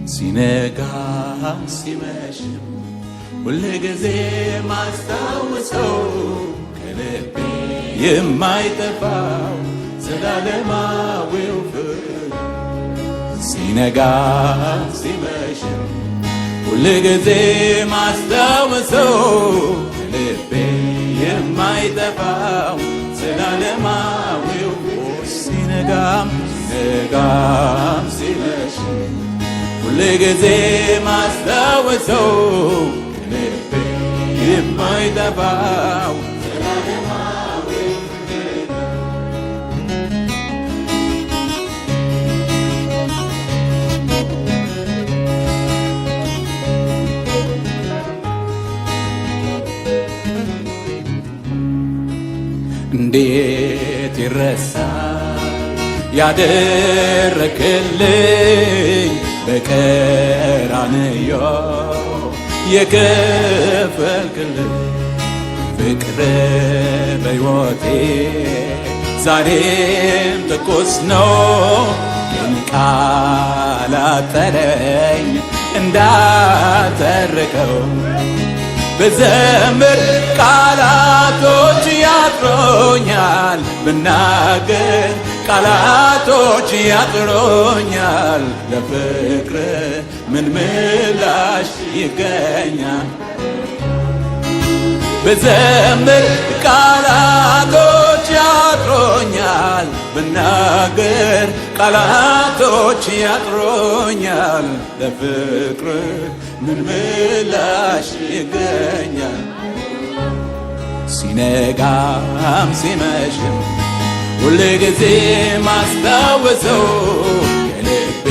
ሲነጋ ሲመሽም ሁል ጊዜ ማስታወሰው ከልቤ የማይጠፋው ዘላለማዊው ፍቅር ሲነጋ ሲመሽም ሁል ጊዜ ማስታወሰው ከልቤ የማይጠፋው ዘላለማዊው ሲነጋም ሲመሽም ሁል ጊዜ ማስታወሰው ከልቤ የማይጠፋው ዘላለማዊው እንዴት ይረሳል ያደረክልኝ በቀራንዮ የከፈልክልኝ ፍቅር በሕይወቴ ዛሬም ትኩስ ነው። ግን ቃል አጠረኝ እንዳተርከው ብዘምር ቃላቶች ያጥሮኛል፣ ብናገር ቃላቶች ያጥሮኛል። ለፍቅር ምን ምላሽ ይገኛል? ብዘምር ቃላቶች ያጥሮኛል፣ ብናገር ቃላቶች ያጥሮኛል። ለፍቅር ምን ምላሽ ይገኛል? ሲነጋም ሲመሽም ሁል ጊዜ ማስታወሰው ከልቤ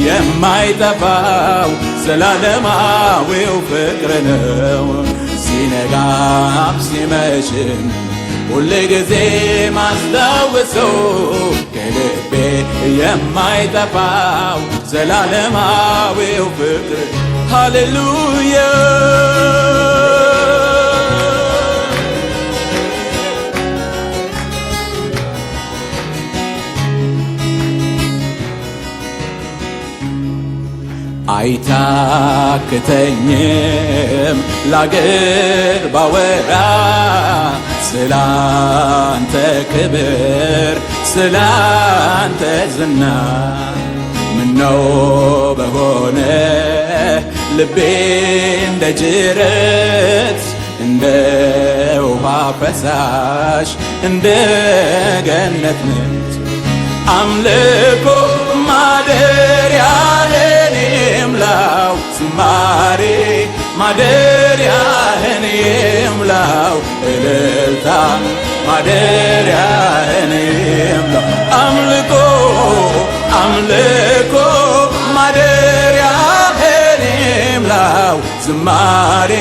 የማይጠፋው ዘላለማዊው ፍቅር ነው። ሲነጋም ሲመሽም ሁል ጊዜ ማስታወሰው ከልቤ የማይጠፋው ዘላለማዊው ፍቅር ሃሌሉያ አይታክተኝም ላገር ባወራ ስላንተ ክብር ስላንተ ዝና ምነው በሆነ ልቤ እንደ ጅረት እንደ ውሃ ፈሳሽ እንደ ገነት ምንጭ አምልኮ ማደሪያህን ይምላው ዝማሬ ማደሪያህን ይምላው እልልታ ማደሪያህን ይምላው አምልኮ ማደሪያህን ይምላው ዝማሬ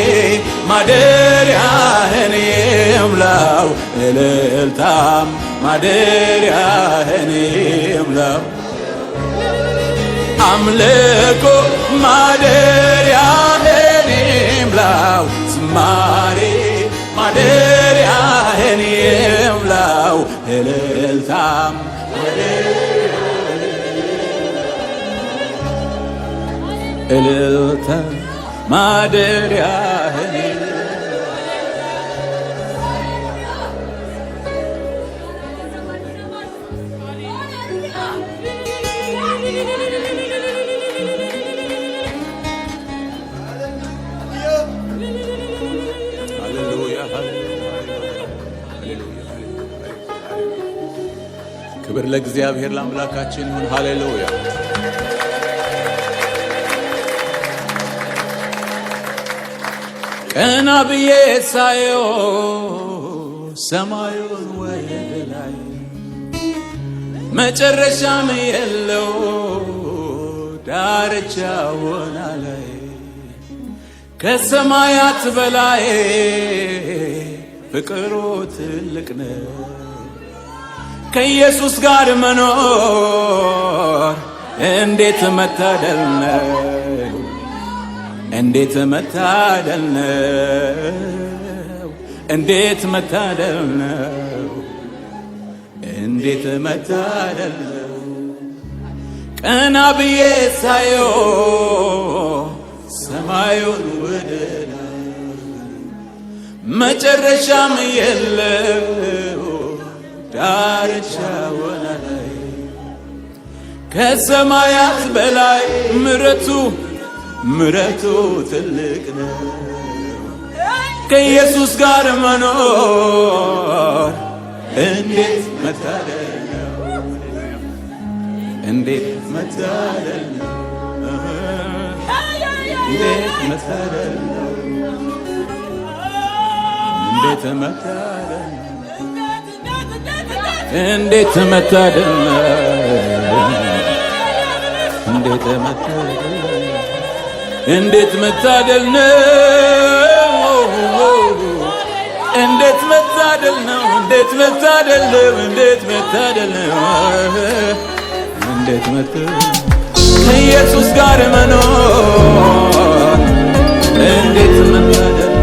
ማደሪያህን ይምላው እልልታም ማደሪያህን ይምላው አምልኮ ማደሪያህን ይምላው ዝማሬ ማደሪያህን ይምላው እልልታም እልልታ ማደሪያህን ክብር ለእግዚአብሔር ለአምላካችን ይሁን። ሃሌሉያ ቀና ብዬ ሳየው ሰማዩን ወደ ላይ መጨረሻም የለው ዳርቻውን ላይ ከሰማያት በላይ ፍቅሩ ትልቅ ነው። ከኢየሱስ ጋር መኖር እንዴት መታደል ነው! እንዴት መታደል ነው! እንዴት መታደል ነው! እንዴት መታደል ነው! ቀና ብዬ ሳየው ሰማዩን ወደ ላይ መጨረሻም የለው ዳርቻ ወና ላይ ከሰማያት በላይ ምሕረቱ ትልቅ ነው። ከኢየሱስ ጋር መኖር እንዴት መታደል ነው! እንዴት መታደል ነው! እንዴት መታደል ነው! እንዴት መታደል ነው! እንዴት መታደል ነው! እንዴት መታደል ነው! እንዴት መታደል ነው! እንዴት መታደል ነው! እንዴት መታደል ነው! እንዴት መታደል ነው! እንዴት መታደል ከኢየሱስ ጋር መኖር እንዴት መታደል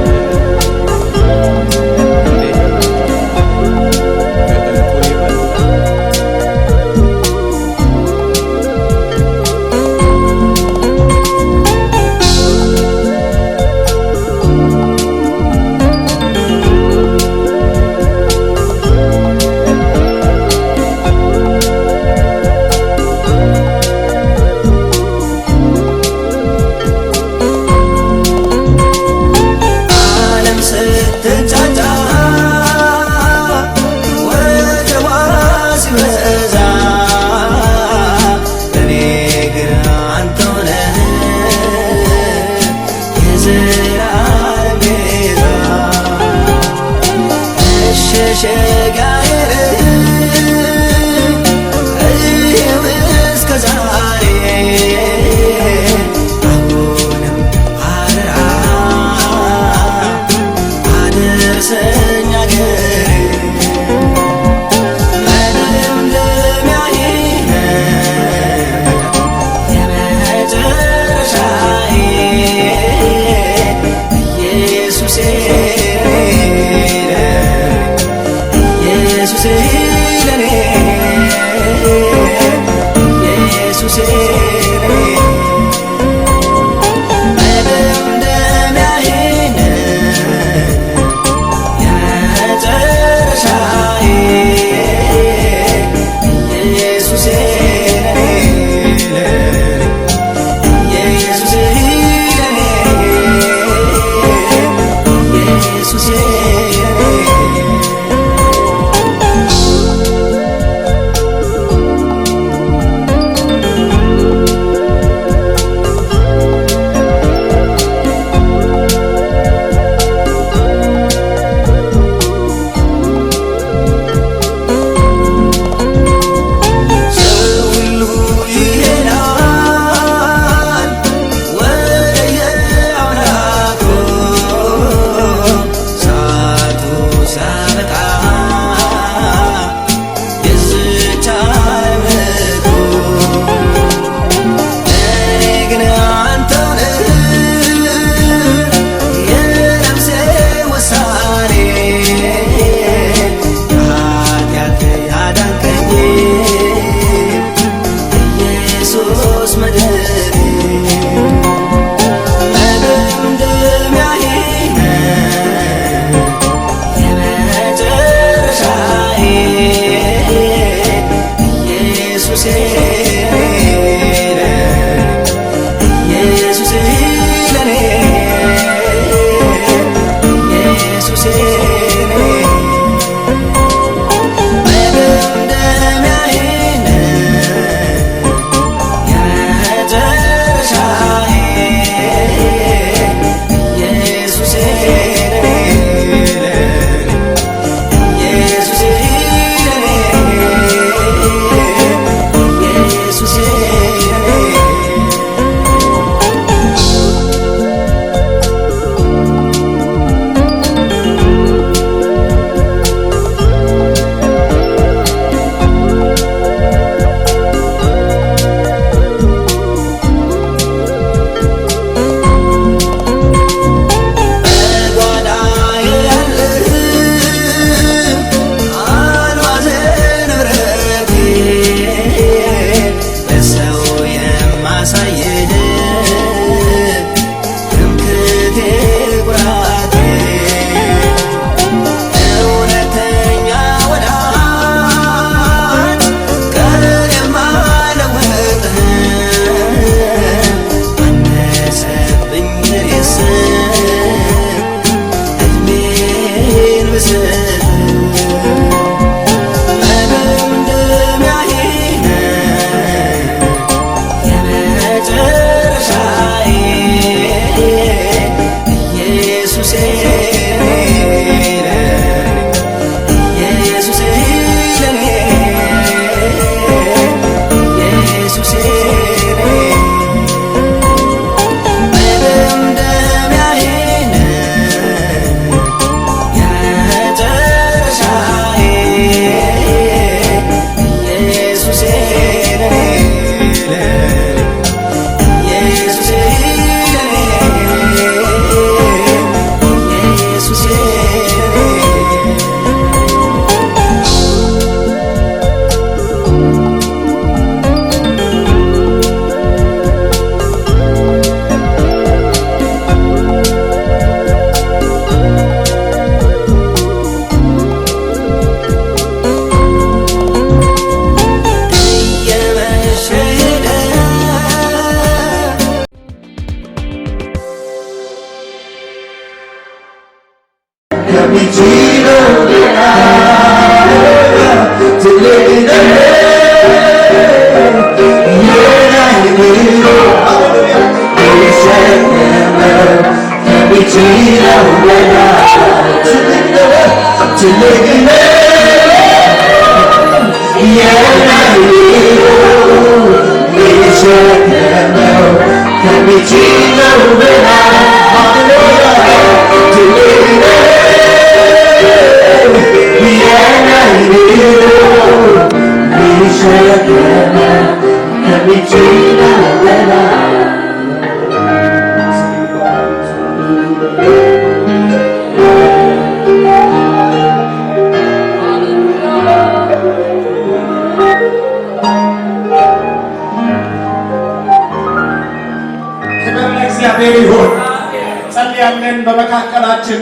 ጸልያለን በመካከላችን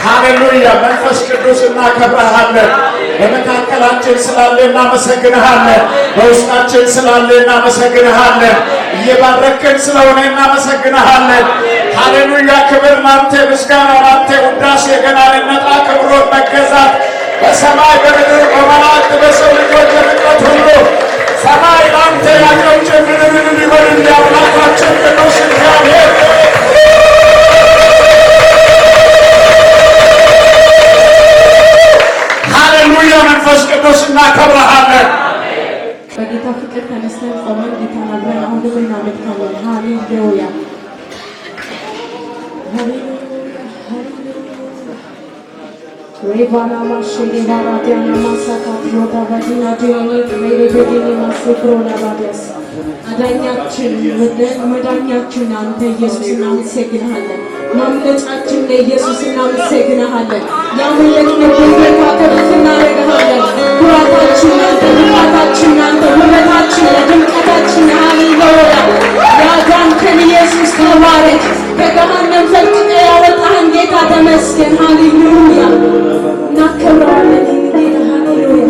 ሃሌሉያ መንፈስ ቅዱስ እናከብርሃለን። በመካከላችን ስላለ እናመሰግንሃለን። በውስጣችን ስላለ እናመሰግንሃለን። እየባረክን ስለሆነ እናመሰግንሃለን። ሃሌሉያ ክብር ላንተ፣ ምስጋና ላንተ፣ ውዳሴ ገናንነት፣ አክብሮት፣ መገዛት በሰማይ በምድር በመላእክት በሰው ልጆች ፍጥረት ሁሉ ሰማይ ላንተ ያለው ጭምርን ሊሆን እንዲያምላካችን ቅዱስ እግዚአብሔር ሃሌሉያ መንፈስ ቅዱስ እናከብርሃለን። በጌታ ፍቅር ተነስተን ቆመን ጌታን አብረን አሁንም እናመልካለን። ሃሌሉያ ሬባና ማሽኔ ባራዲያና ማሳካት ዮታ ባዲና ዲዮኒ ሜሬቤዲኒ ማስክሮና ባዲያስ አዳኛችን መዳኛችን አንተ ኢየሱስ እናመሰግንሃለን። ማምለጫችን ለኢየሱስ እናመሰግንሃለን። ያመለክንብን ጌታ ከፍ እናደርግሃለን። ኩራታችን አንተ፣ ልፋታችን አንተ፣ ውበታችን ለድምቀታችን ሃሌሉያ ያዳንከን ኢየሱስ ተባረክ። ከገሃነም ፈልቅቀ ያወጣህን ጌታ ተመስገን። ሃሌሉያ እናከብረዋለን ጌታ ሃሌሉያ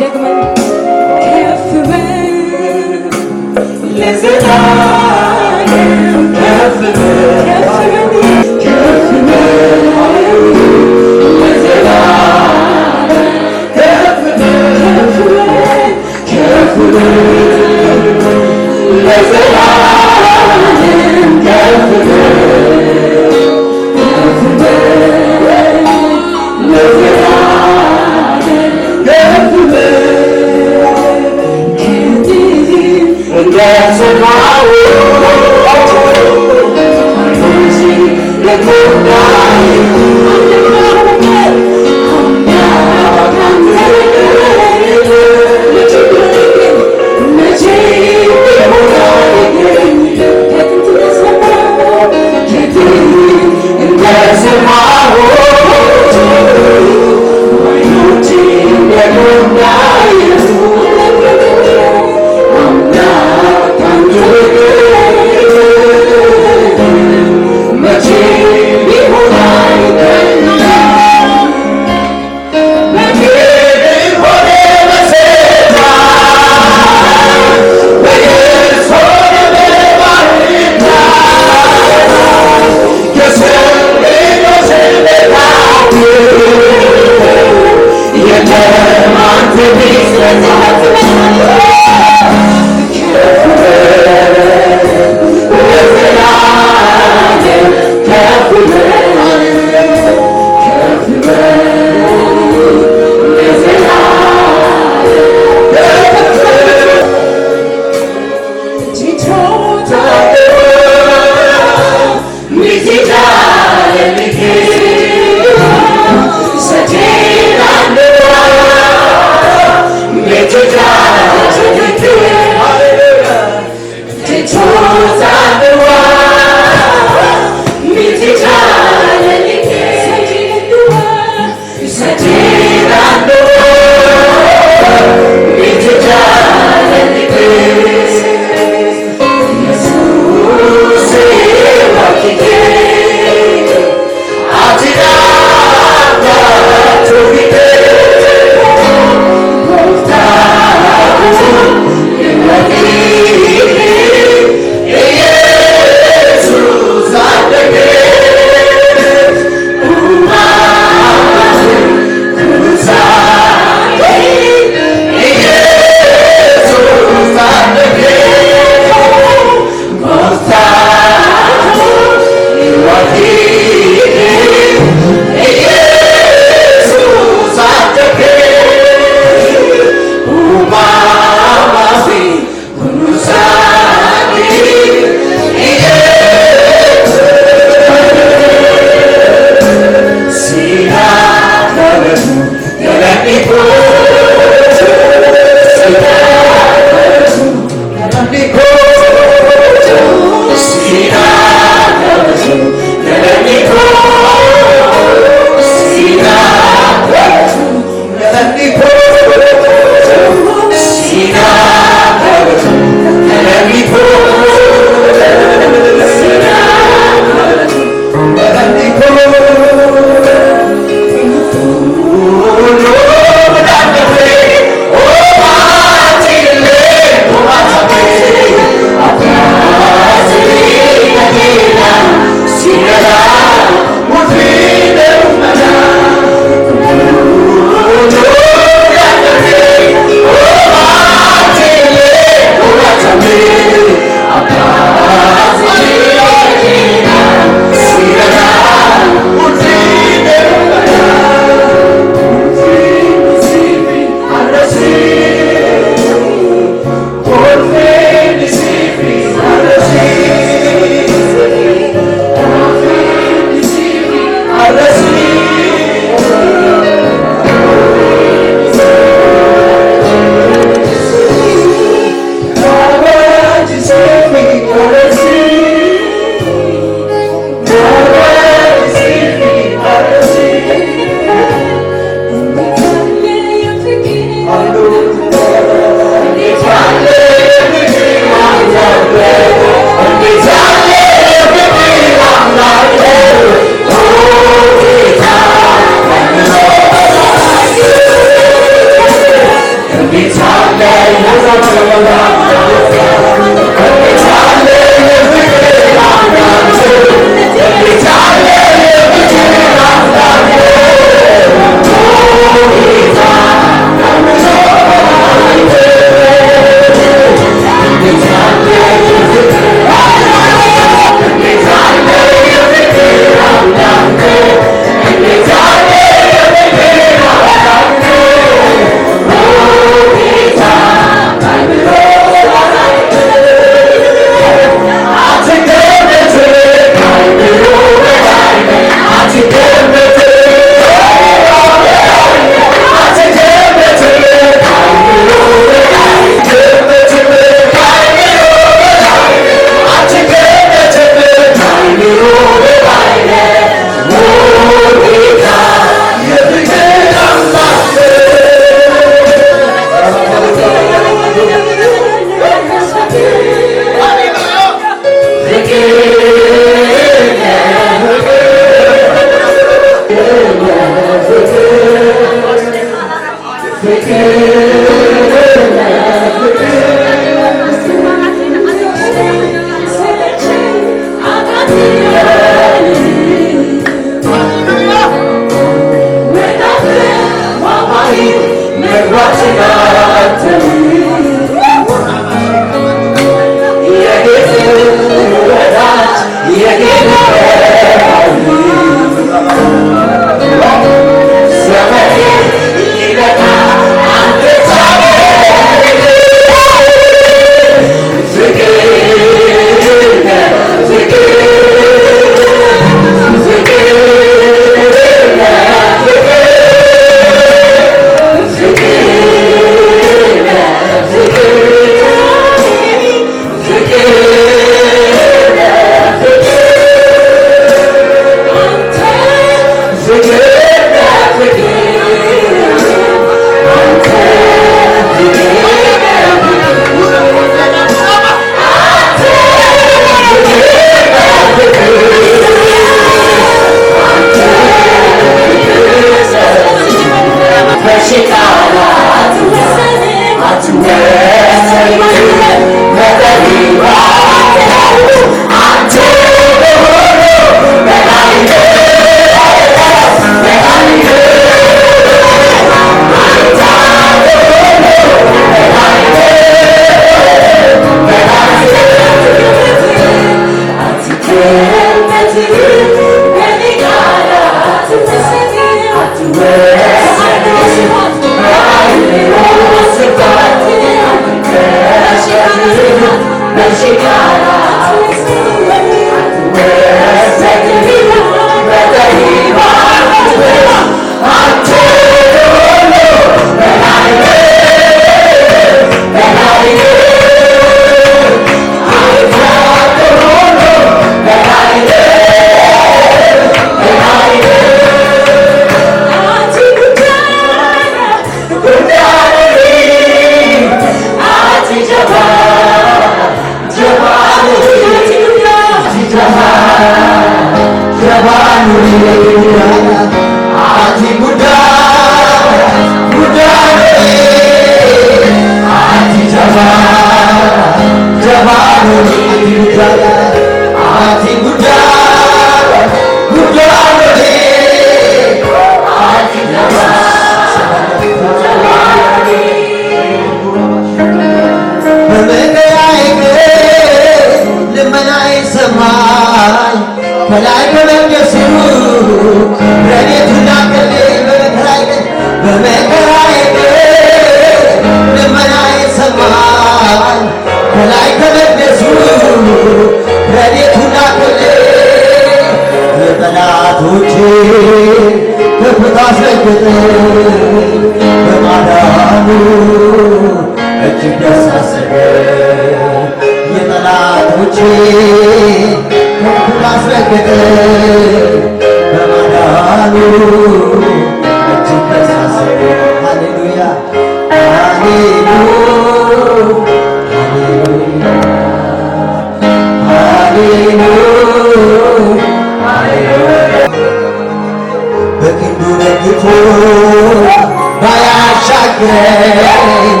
ባያሻግረኝ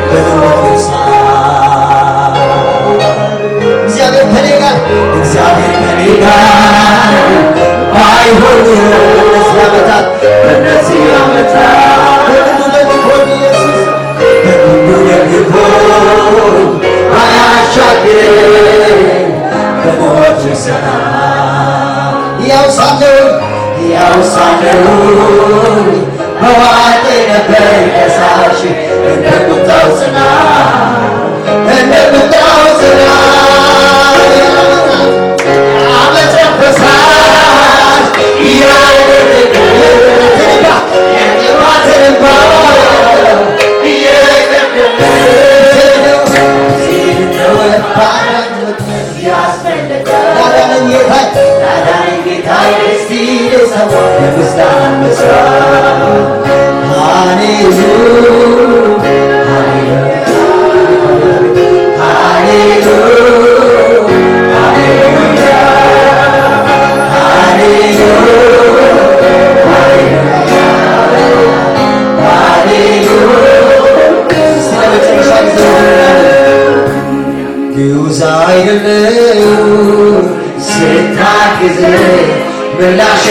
በሕይወቴ ያው ሳለው በዋቴ ነበር ከሳሽ እንደቁጣው ዓመተ ፈሳሽ እያደረገ የጥማትን ስታግዝ ምላሽ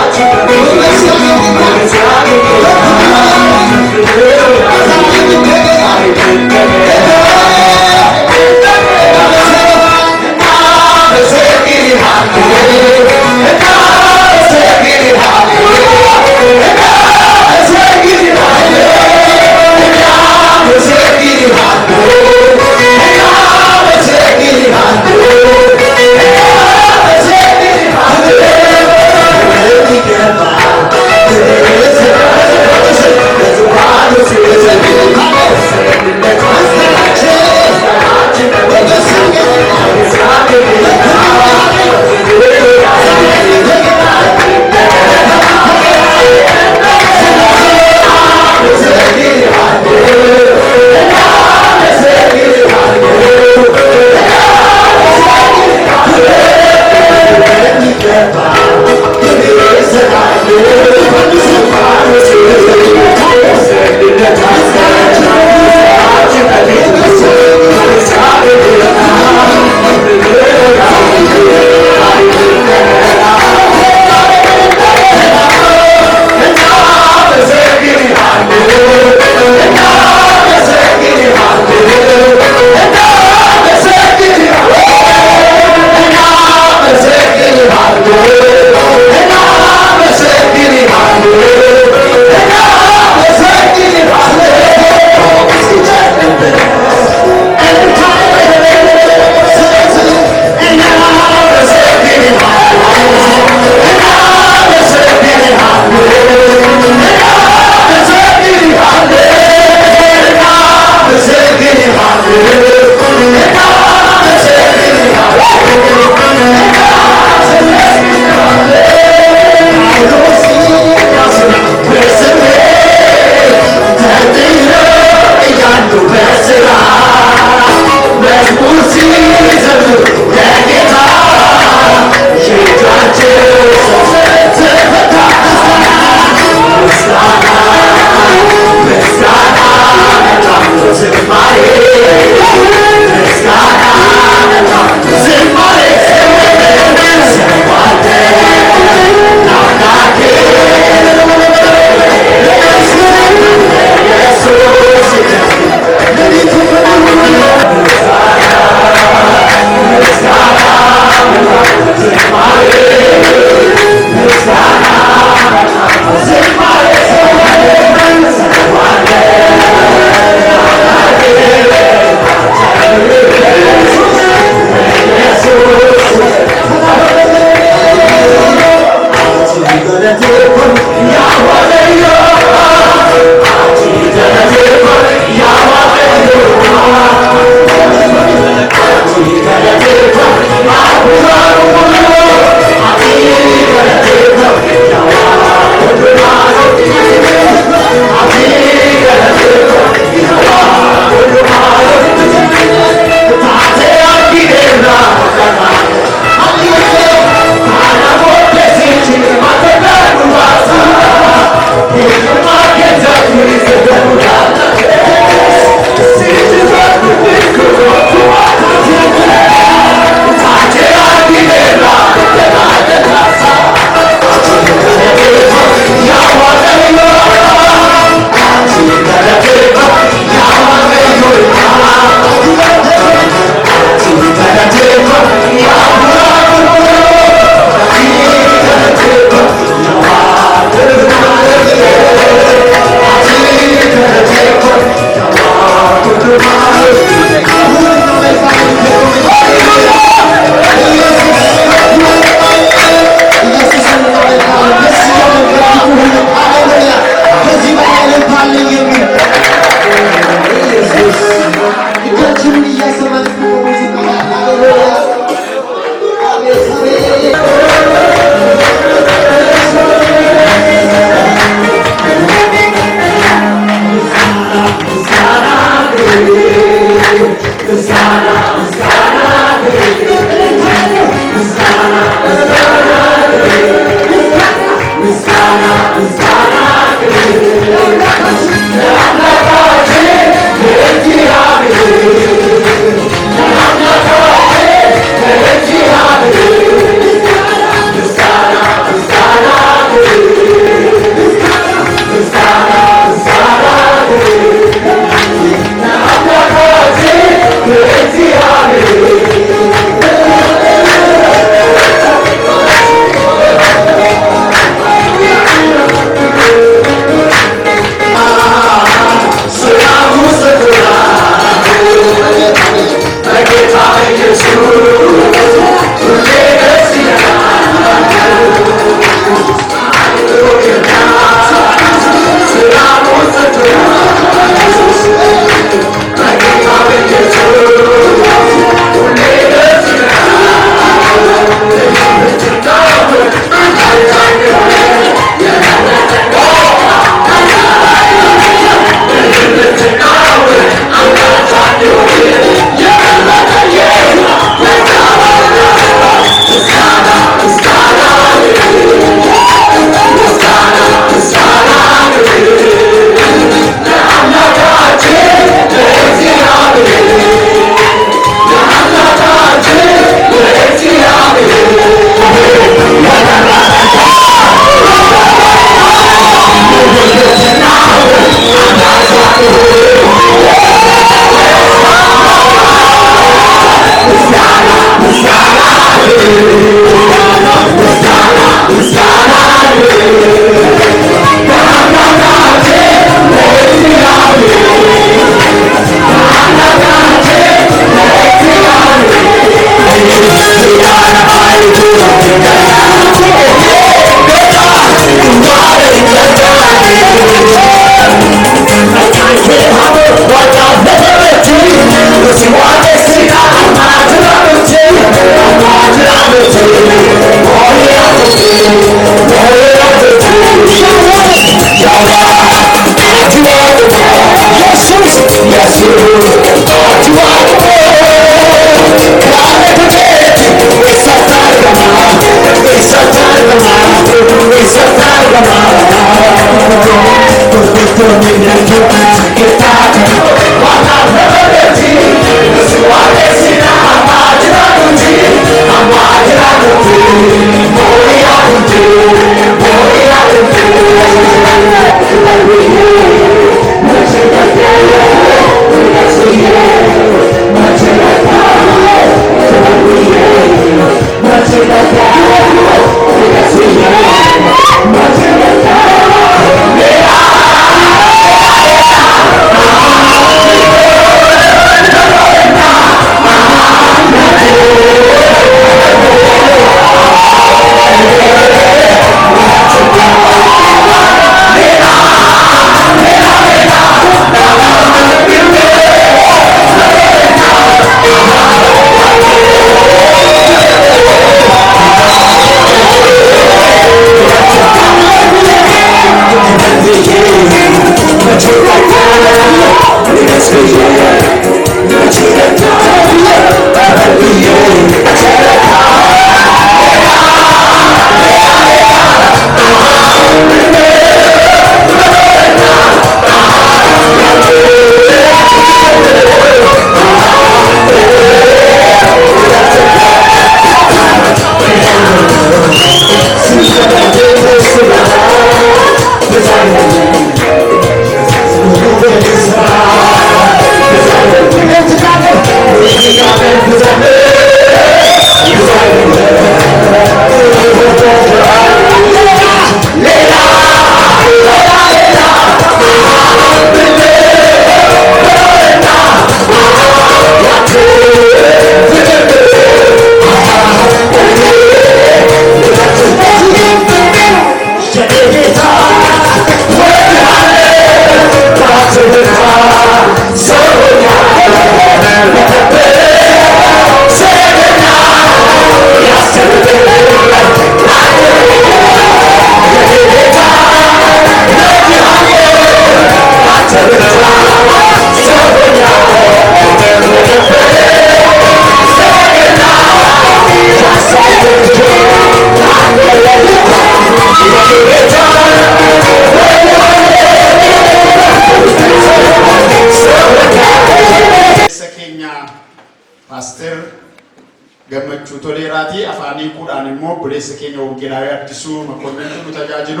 ገመቹ ቶሌራቲ አፋኒ ቁዳን ሞ ቡሌስ ኬኛ ወንጌላዊ አዲሱ መኮንን ተጃጅሉ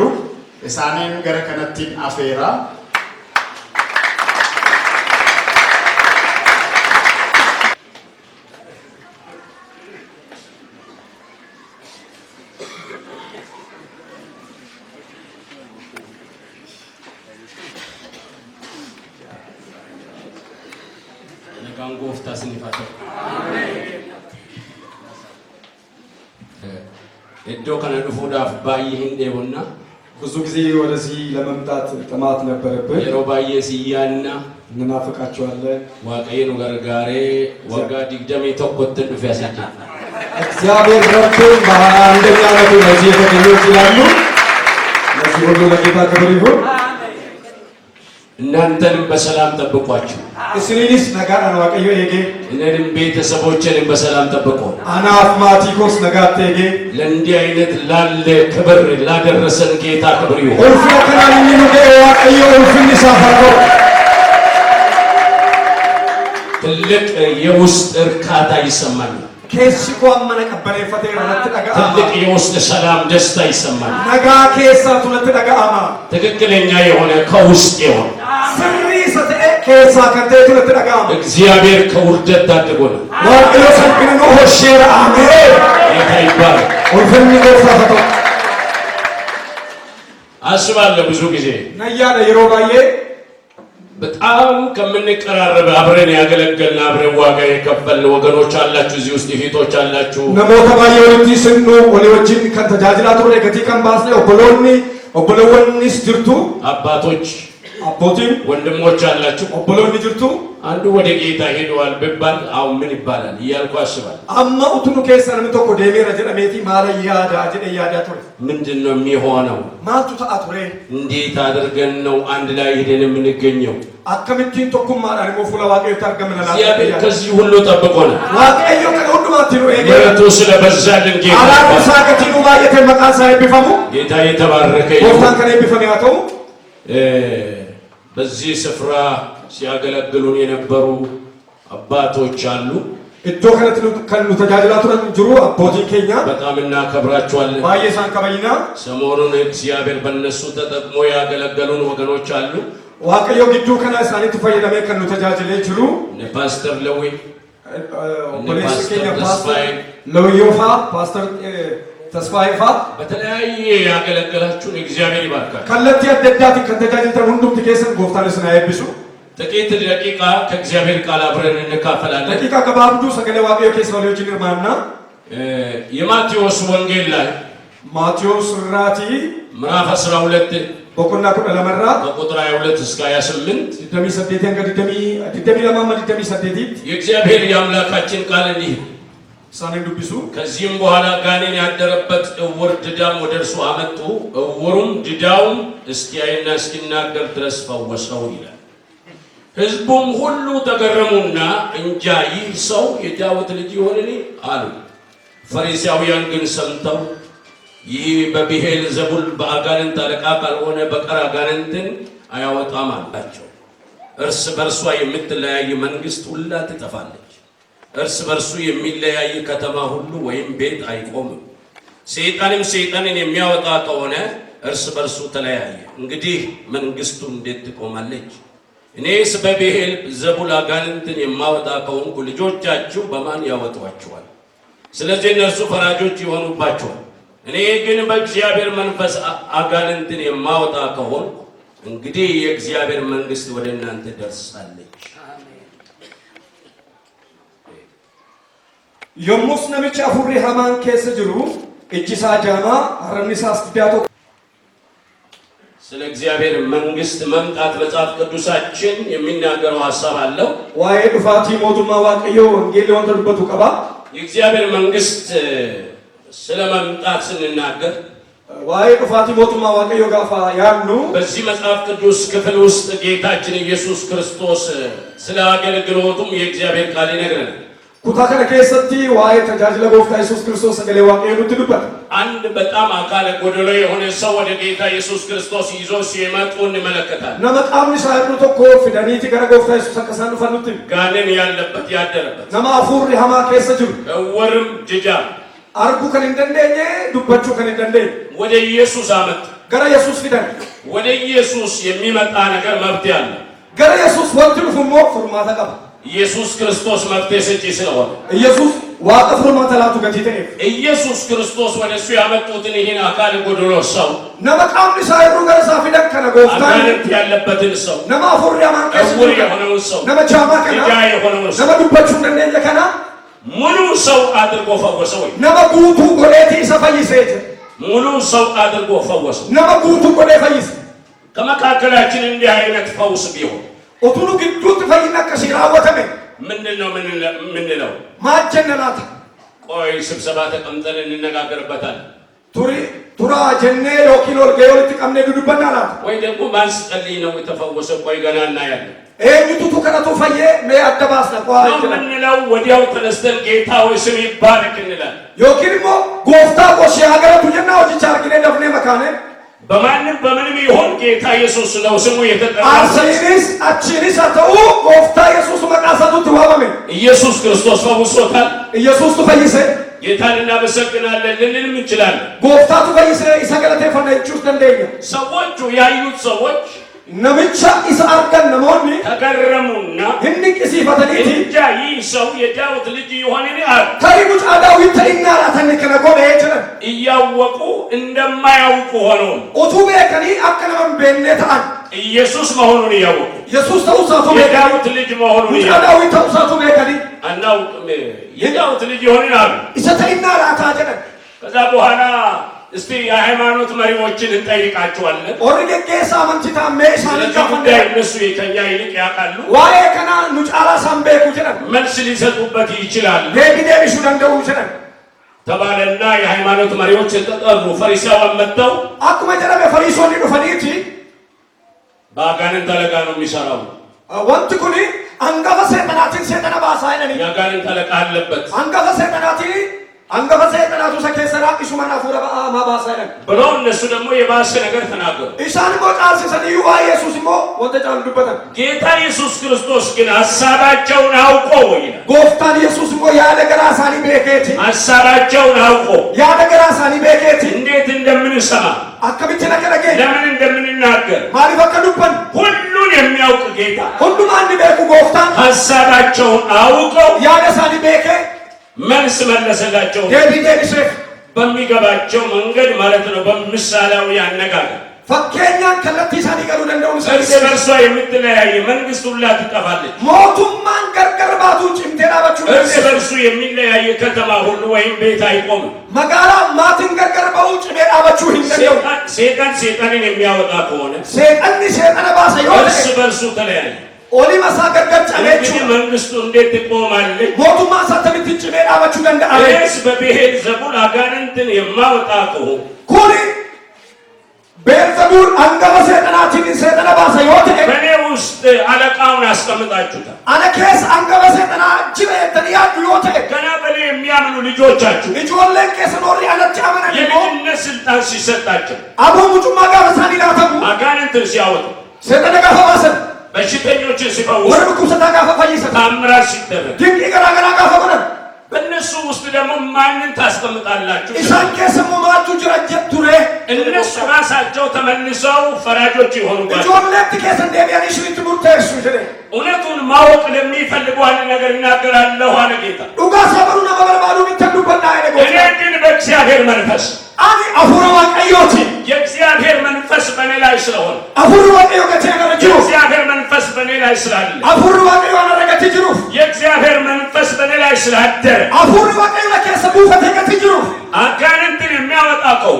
እሳኔን ገረ ከነቲን አፌራ ጋንጎፍታ ስንፋተ እዶ ከነዱፉዳፍ ባይህን ደውና ብዙ ጊዜ ወደዚህ ለመምጣት ጥማት ነበረብን። የሮባዬ ሲያና እናፈቃቸዋለን። ዋቀየኑ ገርጋሬ ወጋ ዲግደሜ ተቆጥን ዱፈያሰጂ እግዚአብሔር ረድቶን በአንደኛ ዓመቱ ለዚህ የተገኙ ይችላሉ። ለዚህ ሁሉ ለጌታ ክብር ይሁን። እናንተንም በሰላም ጠብቋችሁ እስሪኒስ ነጋራ ዋቀዮ ኤጌ እኔንም ቤተሰቦቼንም በሰላም ጠብቆ አናፍ ማቲኮስ ነጋቴ ኤጌ ለእንዲህ አይነት ላለ ክብር ላደረሰን ጌታ ክብር ይሁን። ኦልፊ ከናኒ ነው ዋቀዮ ኦልፊን ሳፋቶ ትልቅ የውስጥ እርካታ ይሰማኛል። ኬሲኮ አመነ ቀበለ ፈቴ ረተ ደጋ ትልቅ የውስጥ ሰላም ደስታ ይሰማኛል። ነጋ ኬሳ ቱለት ደጋ አማ ትክክለኛ የሆነ ከውስጥ የሆነ ስሪ ሰተ ኬሳ ከንቴ ቱለት ደጋ አማ እግዚአብሔር ከውርደት ታድጎ ነው። ዋቀዮ ሰብነ ነው ሆሼራ አሜን ጌታ ይባል። ኦልፊን ጎፋቶ አስባለሁ ብዙ ጊዜ ነያለ የሮባዬ በጣም ከምንቀራረብ አብረን ያገለገልን አብረን ዋጋ የከፈልን ወገኖች አላችሁ። እዚህ ውስጥ ፊቶች አላችሁ። ነሞታ ባየውቲ ስኑ ወሌዎችን ከተጃጅላቱ ለገቲ ካምባስ ነው ኦቦሎወኒስ ጅርቱ አባቶች አቦቲም ወንድሞች አላችሁ። ኦቦሎኒ ጅርቱ አንዱ ወደ ጌታ ሄደዋል ቢባል አሁን ምን ይባላል እያልኩ አስባለሁ። አማ ኡቱኑ ከሰን ምቶኮ ደሜራ ጀለሜቲ ማለ ያዳ ጀደ ያዳ ቶር ምንድነው የሚሆነው? ማቱ ተአቱሬ እንዴት አድርገን ነው አንድ ላይ ሄደን የምንገኘው? አከምቲን ተኩም ማዳሪ ሞፉላ ዋቀዮ ተርገመናል። እግዚአብሔር ከዚህ ሁሉ ጠብቆናል። ዋቀዮ ከሁሉ ማትኑ ኤጌ ምሕረቱ ስለበዛልን ጌታ አላቁ ሳከቲኑ ባየተ መቃሳ ይብፈሙ ጌታ የተባረከ ቦታን ከነ ይብፈሙ ያተው በዚህ ስፍራ ሲያገለግሉን የነበሩ አባቶች አሉ። እዶ ከኑ ተጃጅላቱ ጅሩ አቦቲ ኬኛ በጣም እናከብራቸዋለን። ባየሳን ከበይና ሰሞኑን እግዚአብሔር በእነሱ ተጠቅሞ ያገለገሉን ወገኖች አሉ። ዋቀዮ ግዱ ከና ሳኒ ተፈየደመ ከኑ ተጃጅለ ጅሩ ፓስተር ለዊ ኦቦሌስ ኬኛ ፓስተር ለዊዮፋ ፓስተር ተስፋይፋ በተለያየ ያገለገላችሁን እግዚአብሔር ይባርካችሁ። ከለቲ አደዳት ከተጃጅልተ ሁንዱም ተከሰን ጎፍታለስ ነው ያይብሱ ጥቂት ደቂቃ ከእግዚአብሔር ቃል አብረን እንካፈላለን። ደቂቃ ከባብዱ ሰገለ ዋቀዮ ኬስ ወለጆን ማና የማቴዎስ ወንጌል ላይ ማቴዎስ ራቲ ምዕራፍ 12 በቁና ኩለ ለመራ በቁጥር 22 እስከ 28 ደሚ ሰደቴን ደሚ ለማማ ደሚ ሰደቲት የእግዚአብሔር የአምላካችን ቃል እንዲህ ሳኔን ዱቢሱ ከዚህም በኋላ ጋኔን ያደረበት እውር ድዳም ወደ እርሱ አመጡ። እውሩም ድዳውም እስኪያይና እስኪናገር ድረስ ፈወሰው ይላል። ሕዝቡም ሁሉ ተገረሙና እንጃ ይህ ሰው የዳዊት ልጅ ይሆንን አሉ። ፈሪሳውያን ግን ሰምተው ይህ በብዔል ዘቡል በአጋንንት አለቃ ካልሆነ በቀር አጋንንትን አያወጣም አላቸው። እርስ በርሷ የምትለያይ መንግስት ሁላ ትጠፋለች። እርስ በርሱ የሚለያይ ከተማ ሁሉ ወይም ቤት አይቆምም። ሰይጣንም ሰይጣንን የሚያወጣ ከሆነ እርስ በርሱ ተለያየ። እንግዲህ መንግስቱ እንዴት ትቆማለች? እኔስ በብዔል ዘቡል አጋንንትን የማወጣ ከሆንኩ ልጆቻችሁ በማን ያወጧቸዋል? ስለዚህ እነርሱ ፈራጆች ይሆኑባቸዋል። እኔ ግን በእግዚአብሔር መንፈስ አጋንንትን የማወጣ ከሆንኩ እንግዲህ የእግዚአብሔር መንግስት ወደ እናንተ ደርሳለች። yommuu namichi afurri hamaan keessa jiru ejjisaa jaamaa harrannisaas guddaa tokko ስለ እግዚአብሔር መንግስት መምጣት መጽሐፍ ቅዱሳችን የሚናገረው ሐሳብ አለው። ዋዬ ዱፋቲ ሞቱማ ዋቀዮ ወንጌል ወንተ ዱበቱ ቀባ የእግዚአብሔር መንግስት ስለ መምጣት ስንናገር ዋዬ ዱፋቲ ሞቱማ ዋቀዮ ጋፋ ያኑ በዚህ መጽሐፍ ቅዱስ ክፍል ውስጥ ጌታችን ኢየሱስ ክርስቶስ ስለ አገልግሎቱም የእግዚአብሔር ቃል ይነግረናል። ኩታከለ ከሰቲ ዋይ ተጃጅለ ጎፍታ ኢየሱስ ክርስቶስ ገለ ዋቀዩ ትዱበት አንድ በጣም አካለ ጎደሎ የሆነ ሰው ወደ ጌታ ኢየሱስ ክርስቶስ ይዞ ሲመጡ እንመለከታለን። ነመጣም ሳይሩ ተኮ ፍዳኒቲ ገረ ጎፍታ ኢየሱስ ከሳኑ ፈኑት ጋኔን ያለበት ያደረበት ነማ አፉር ሀማ ከሰጅሩ እውርም ጅጃ አርጉ ከን እንደነኘ ዱበቹ ከን እንደነኘ ወደ ኢየሱስ አመጡ። ገረ ኢየሱስ ፊደን ወደ ኢየሱስ የሚመጣ ነገር መብት ያለ ገረ ኢየሱስ ወንትሉ ፍሞ ፍርማታ ቀባ ኢየሱስ ክርስቶስ መብት ሰጪ ስለሆነ ኢየሱስ ዋቀ ፍርማታ ላቱ ገቲተ ኢየሱስ ክርስቶስ ወደሱ ያመጡትን ይሄን አካል ጎደሎ ሰው ነመጣም ሳይሩ ገረ ሳፊደን ከነ ጎፍታ ያለበትን ሰው ነማ አፉር ያማን ከሰ የሆነው ሰው ነመቻማ ከና ያ የሆነው ሰው ነመዱበቹ እንደነኘ ከና ሙሉ ሰው አድርጎ ፈወሰው። ነመጉቱ ጎሌቲ ሰፈይሴት ሙሉ ሰው አድርጎ ፈወሰው። ነመጉቱ ጎሌ ፈይስ ከመካከላችን እንዲህ አይነት ፈውስ ቢሆን ኦቱኑ ግዱት ፈይና ከሲራወተመ ምንድነው ማጀነናት ቆይ ስብሰባ ተቀምጠን እንነጋገርበታል። ቱራ ጀኔ ሎኪሎል ገዮል ተቀምነ ዱዱበናላት ወይ ደግሞ ማንስጠልይ ነው የተፈወሰ። ቆይ ገና እናያለን። ቱቱ ከነቱ ፈየ ሜ አደባስ ነቋይ ምንለው ወዲያው ተነስተን ጌታ ሆይ ስም ይባረክ እንላለን። ዮኪንሞ ጎፍታ ቆሽ ሀገረቱ ጀና ወጅቻ አርግኔ ደፍኔ መካነ በምንም ይሁን ጌታ ኢየሱስ ነው ስሙ የተጠራው። አርሰኒስ አቺኒስ አተው ጎፍታ ኢየሱስ መቃሰቱ ተዋበመ ኢየሱስ ክርስቶስ ፈውሶታል። ኢየሱስ ተፈይሰ ጌታን እናመሰግናለን ልንልም እንችላለን። ጎፍታ ተፈይሰ ይሰገለቴ ፈነቹስ ደንደኛ ሰዎቹ ያዩት ሰዎች ነምቻ ኢሳርገን ነሞኒ ተገረሙና እንቅ ሲፈተኒቲ እንጃ ይህ ሰው የዳዊት ልጅ ይሆንን አሉ። ታሪሙጭ አዳዊት ተይናራ ተንከነ ጎበ ይችላል እያወቁ እንደማያውቁ ሆነው ኦቱቤ ከኒ አከነም በነታን ኢየሱስ መሆኑን እያወቁ ኢየሱስ ተውሳቱ የዳዊት ልጅ መሆኑን እያወቁ አዳዊት ተውሳቱ በከኒ አናውቅም የዳዊት ልጅ ይሆንን አሉ። ኢሰተይናራ ታጀነ ከዛ በኋላ እስቲ የሃይማኖት መሪዎችን እንጠይቃቸዋለን። ኦርጌጌ ሳመንቲታ ሜሻን ከፈንደ እነሱ ከኛ ይልቅ ያውቃሉ። ዋይ ከና ኑጫላ ሳምቤ ኩጀን መልስ ሊሰጡበት ይችላሉ። ዴቢዴ ሹ ደንደው ይችላል ተባለና የሃይማኖት መሪዎች ተጠሩ። ፈሪሳውያን መጥተው አኩመ ጀረበ ፈሪሶኒ ዱፈኒቲ በአጋንንት አለቃ ነው የሚሰራው። ወንት ኩኒ አንገፈ ሰይጣናትን ሰይጣና ባሳይነኒ የአጋንንት አለቃ አለበት አንገፈ ሰይጣናትን አንገፈ ሰይጣናቱ ሰከሰራ ኢሹማና ፉራ ማባሳይነን ብሎ እነሱ ደግሞ የባሰ ነገር ተናገሩ። ኢሳን ቆጣስ ሰኒዩ ኢየሱስ ሞ ወንተጫሉ ዱበታ ጌታ ኢየሱስ ክርስቶስ ግን ሐሳባቸውን አውቆ ይላል። ጎፍታን ኢየሱስ ሞ ያደገራ ሳኒ ቤኬቲ ሐሳባቸውን አውቆ ያደገራ ሳኒ ቤኬቲ እንዴት እንደምንሰማ አከብቸ ነገረገ ለምን እንደምንናገር ማሊ ፈቀዱበን ሁሉን የሚያውቅ ጌታ ሁሉም አንድ ቤኩ ጎፍታን ሐሳባቸውን አውቀው ያደሳኒ ቤኬ መልስ መለሰላቸው። ዴቪድ ሼፍ በሚገባቸው መንገድ ማለት ነው። በምሳሌያዊ አነጋገር ፈከኛን ከለቲ ሳኒ ገሩ ደንደው እርስ በርሷ የምትለያይ መንግስት ሁላ ትጠፋለች። ሞቱማን ገርገርባቱ ጭምቴራባቹ እርስ በርሱ የሚለያይ ከተማ ሁሉ ወይም ቤት አይቆምም። መጋራ ማትን ገርገርባው ጭሜራባቹ ይንደው ሴጣንን የሚያወጣ ከሆነ ሴጣን ባሰዮ እርስ በርሱ ተለያየ። ኦሊ ማሳገርገር ጫለች መንግስቱ እንዴት ትቆማለች? ሞቱማ ሳተምት ጭሜራባቹ ደንዳ አለስ በብሔር ዘቡል አጋንንትን የማወጣ ከሆነ ኩኒ ቤልዘቡል አንገበ ሰይጣናትን ሰይጣና ባሰዮት በኔ ውስጥ አለቃውን አስቀምጣችሁታል። አለከስ አንገበ ሰይጣና ጅበ ተሪያ ዱዮተ ገና በኔ የሚያምኑ ልጆቻችሁ ልጆለን ከሰኖሪ አለች አመና የልጅነት ስልጣን ሲሰጣቸው አቦ ሙጩማ ጋር ሳኒ ዳተሙ አጋንንትን ሲያወጡ ሰይጣና ጋፈባሰን በሽተኞችን ሲፈውሱ ወርብ ኩሰታ ጋፈ ፈይሰ ታምራት ሲደረግ ድንቅ ገራገራ ጋፈ በነ በእነሱ ውስጥ ደግሞ ማንን ታስቀምጣላችሁ? ኢሳን ከሰሙ ማቱ ጅራጀት ቱሬ እነሱ ራሳቸው ተመልሰው ፈራጆች ይሆኑባቸው። ጆለት ከሰን ደቢያኒ ሽሪት ሙርተሱ ጀደ እውነቱን ማወቅ ለሚፈልጉ አንድ ነገር እናገራለሁ አለ ጌታ። ዱጋ ሰበሩና በበርባሉ ቢተዱበና አይነጎ እኔ ግን በእግዚአብሔር መንፈስ አኒ አፉረዋ ቀዮቲ የእግዚአብሔር መንፈስ በእኔ ላይ ስለሆነ አፉረዋ ቀዮ ከተያገረጁ የእግዚአብሔር መንፈስ በእኔ ላይ ስላለ አፉረዋ ቀዮ አረገት ጅሩ የእግዚአብሔር መንፈስ በእኔ ላይ ስላደረ አፉረዋ ቀዮ ለከሰቡ ፈተከት ጅሩ አጋንንትን የሚያወጣ ቀው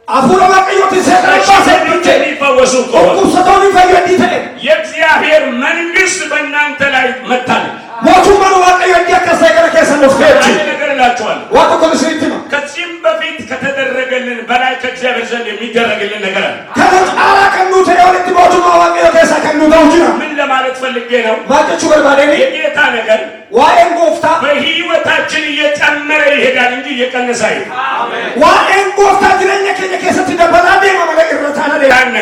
አፉረዋ ቀዮ ተሰራባሰ የሚፈወሱ ከሆነ ቁሰቶኒ ፈየዲ ተለ የእግዚአብሔር መንግስት በእናንተ ላይ መታለች። ሞቱማን ዋቀዮ እንዲያከሰ ከሰነፍ ከጭ ነገር እላችኋለሁ ዋቶ ኮንሲሪቲ ነው ከዚህም በፊት ከተደረገልን በላይ ከእግዚአብሔር ዘንድ የሚደረግልን ነገር አለ። ከነጣራ ከኑ ተያወልት ሞቱማ ዋቀዮ ከሰ ከኑ ደውጅና ምን ለማለት ፈልጌ ነው? ባቀቹ በርባዴኒ የጌታ ነገር ዋየን ጎፍታ በህይወት ህይወታችን እየጨመረ ይሄዳል እንጂ እየቀነሰ አይደለም። ዋኤን ጎፍታ ጅረኛ ከኛ ከሰት ደበላዴ ማመለ ይረታና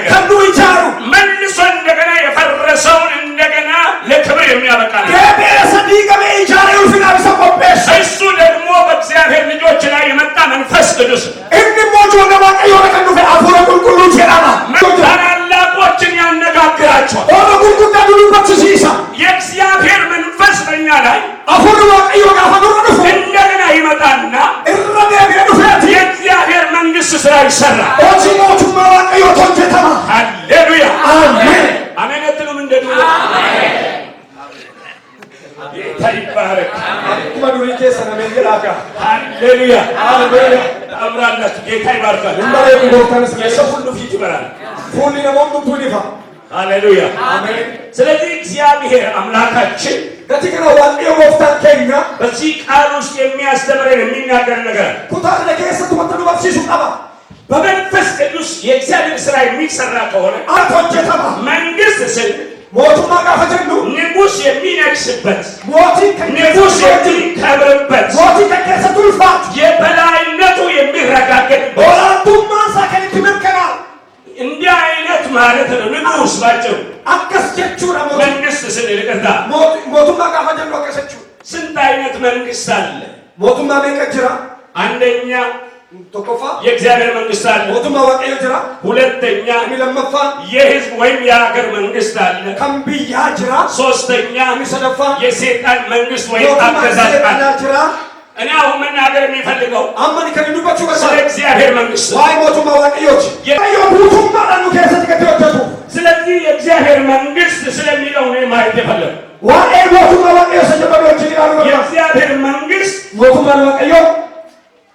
ከዱ ይቻሩ መልሶ እንደገና የፈረሰውን እንደገና ለክብር የሚያበቃ ነው። ከበሰዲ ገበ ይቻሩ ፍና በሰቆበስ እሱ ደግሞ በእግዚአብሔር ልጆች ላይ የመጣ መንፈስ ቅዱስ እንዴ ሞጆ ለማቀ የሆነ ከንፈ አፉረ ቁልቁሉ ይራማ ታላላቆችን ያነጋግራቸዋል። ኦሮ ቁልቁሉ ዱዱበት ሲሳ የእግዚአብሔር መንፈስ በእኛ ላይ አፉረ ዋቀ የሆነ አፉረ ዱዱ እንደገና ይመጣና እረደ ገዱፈት የእግዚአብሔር መንግስት ስራ ይሰራል። ኦጂሞቱ ማዋቀ የሆነ ሃሌሉያ አሜን አሜን አትሉም? እንደዱ አሜን ጌታ ይባረክ። ማዱሪቴ ሰነመን ይላካ ሃሌሉያ ሃሌሉያ አብራላችሁ ጌታ ይባርካል። እንደለ ይቦታንስ የሰው ሁሉ ፊት ይበራል። ሁሉ ለሞንዱ ቱሊፋ ሃሌሉያ አሜን። ስለዚህ እግዚአብሔር አምላካችን ገቲከና ዋልዮ ወፍታን ከኛ በዚህ ቃል ውስጥ የሚያስተምረን የሚናገር ነገር ኩታር ለከሰቱ ወጥቶ ወጥሲሱ ቀባ በመንፈስ ቅዱስ የእግዚአብሔር ስራ የሚሰራ ከሆነ አቶጀተማ መንግስት ስል ሞቱማ ጋፈጀሉ ንጉስ የሚነግስበት ሞቲ ንጉስ የሚከብርበት ሞቲ ከከሰቱ ልፋት የበላይነቱ የሚረጋገጥበት ወላቱማ ሳከን ትምርከና እንዲህ አይነት ማለት ነው። ንጉስ ባጭሩ አከስቸቹ ነው መንግስት ስል ይቀርታ ሞቱማ ጋፈጀሉ አከሰቹ ስንት አይነት መንግስት አለ? ሞቱማ በቀጅራ አንደኛ ተቆፋ የእግዚአብሔር መንግስት አለ። ሞቱማ ዋቀዮ ጅራ ሁለተኛ ሚለመፋ የህዝብ ወይም የሀገር መንግስት አለ። ከምቢያ ጅራ ሶስተኛ ሚሰደፋ የሰይጣን መንግስት ወይም አገዛዝ አለ። ጅራ እኔ አሁን መናገር የሚፈልገው አማን ከንዱባቹ ስለ እግዚአብሔር መንግስት ዋይ ሞቱማ ዋቀዮች የዮ ሞቱማ አኑ ከሰት ከተወተቱ ስለዚህ የእግዚአብሔር መንግስት ስለሚለው ነው ማየት የፈለገው። ዋይ ሞቱማ ዋቀዮች ሰጀበሮች ይላሉ። የእግዚአብሔር መንግስት ሞቱማ ዋቀዮ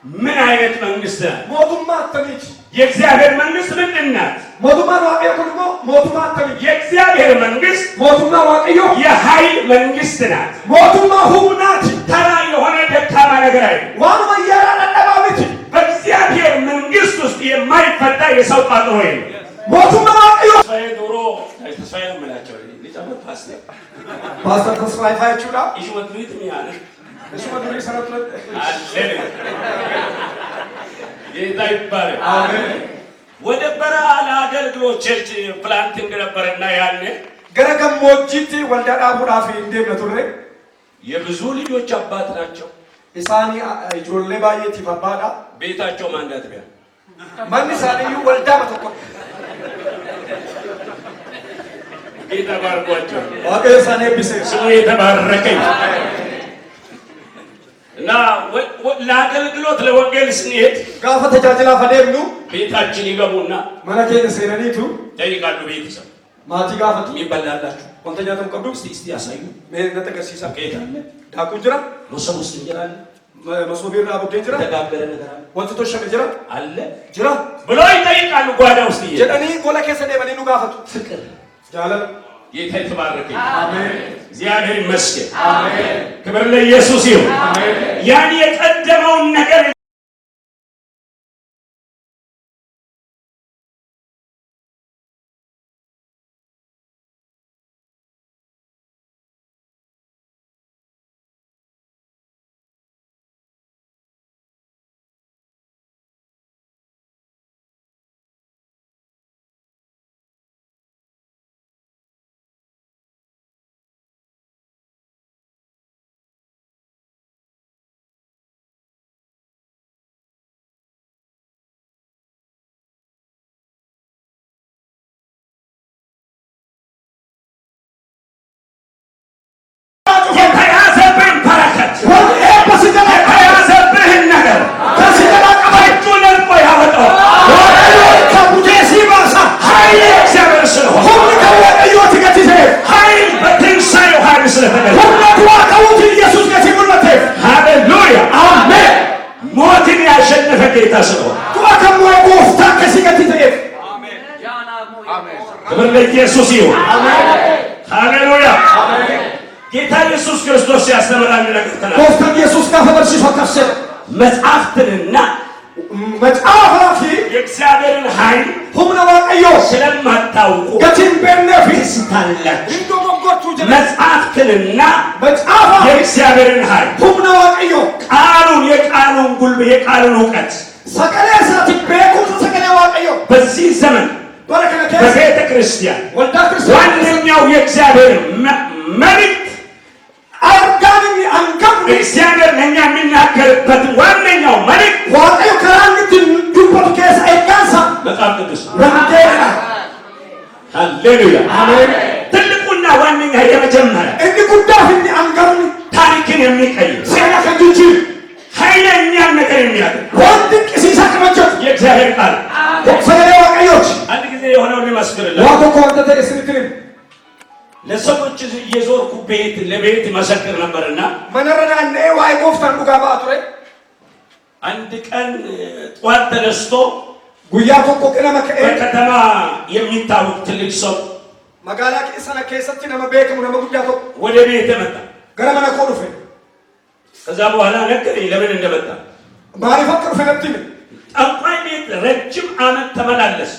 ምን አይነት መንግስት ነው? ሞቱማ አተሚት የእግዚአብሔር መንግስት ምንድን ናት? ሞቱማ ዋቀዮ ደግሞ ሞቱማ አተሚት የእግዚአብሔር መንግስት ሞቱማ ዋቀዮ የኃይል መንግስት ናት። ሞቱማ ሁናት ተራ የሆነ ደካማ ነገር አይደለም። ዋኑ ወያራ ለለባሚት በእግዚአብሔር መንግስት ውስጥ የማይፈታ የሰው ቋጥሮ የለም። ሞቱማ ዋቀዮ ተስፋዬ ዶሮ ተስፋዬ መላቸው ሊጨምር ፓስተር ተስፋዬ ፋይቹላ ይሽወት ሪት ሚያነ እሱ ወደ ሰራተለ አሌሉ ጌታ ይባረክ። አሜን። ወደ በረሃ ለአገልግሎት ቸርች ፕላንቲንግ ነበረና ያኔ ገረገሞጂቲ ወልዳዳ ቡራፊ እንደም ነቱሬ የብዙ ልጆች አባት ናቸው። ኢሳኒ ጆሌ ባየቲ ባባዳ ቤታቸው ማንዳት ቢያ ማን ሳለዩ ወልዳ በተቆ ጌታ ባርኳቸው። ዋቀዮ ሳኔ ቢሰ ስሙ የተባረከ እና ለአገልግሎት ለወንጌል ስንሄድ ጋፈ ተጃጅላ ፈደምኑ ቤታችን ይገቡና ማለከኝ ሰይነኒቱ ጠይቃሉ። ቤተሰብ ማቲ ጋፈቱ ይበላላችሁ ወንተኛተም ቀዱ እስቲ ያሳዩ ነጠቀሲሳ ጌታ አለ ዳኩ ጅራ መሶብ ውስጥ እንጀራ አለ መሶቢራ ቡዴ ጅራ የተጋገረ ነገር አለ ወንተቶ ሸመ ጅራ አለ ጅራ ብሎ ይጠይቃሉ። ጓዳ ውስጥ ጀደኒ ጎለ ከሰደ በሊኑ ጋፈቱ ፍቅር ጃለል ጌታ የተባረከ አሜን። እግዚአብሔር ይመስገን። አሜን። ክብር ለኢየሱስ ይሁን። አሜን። ያን የቀደመውን ነገር የተያዘብን በረከት የተያዘብህን ነገር እጁ ለቆ ያወጣው ኃይል እግዚአብሔር ስለሆነ ኃይል በትንሣኤው ኃይል ስለተገለጠ ሃሌሉያ አሜን። ሞትን ያሸነፈ ጌታ ስለሆነ ክብር ለኢየሱስ ይሁን። ሃሌሉያ ጌታ ኢየሱስ ክርስቶስ ሲያስተምራን ነገር ተናግሯል። መጽሐፍትንና የእግዚአብሔርን ኃይል ስለማታውቁ ትስታላችሁ። መጽሐፍትንና የእግዚአብሔርን ኃይል ቃሉን የቃሉን ጉልበት የቃሉን እውቀት በዚህ ዘመን በቤተ ክርስቲያን ዋነኛው የእግዚአብሔር መልእክት እግዚአብሔር ለእኛ የሚናገርበት ዋነኛው መልእክት መጽሐፍ ቅዱስ። ሃሌሉያ ትልቁና ዋነኛ የመጀመሪያ ታሪክን የሚቀይር ኃይለኛ ነገር የሚያደርግ የእግዚአብሔር ቃል አንድ ጊዜ የሆነውን ሊመስክርላችሁ ለሰዎች እየዞርኩ ቤት ለቤት መሰክር ነበርና አንድ ቀን ጠዋት ተነስቶ በከተማ የሚታወቅ ትልቅ ሰው ወደ ቤት መጣ። ከዛ በኋላ ነገረኝ ለምን እንደመጣ። ጠንቋይ ቤት ረጅም ዓመት ተመላለስ።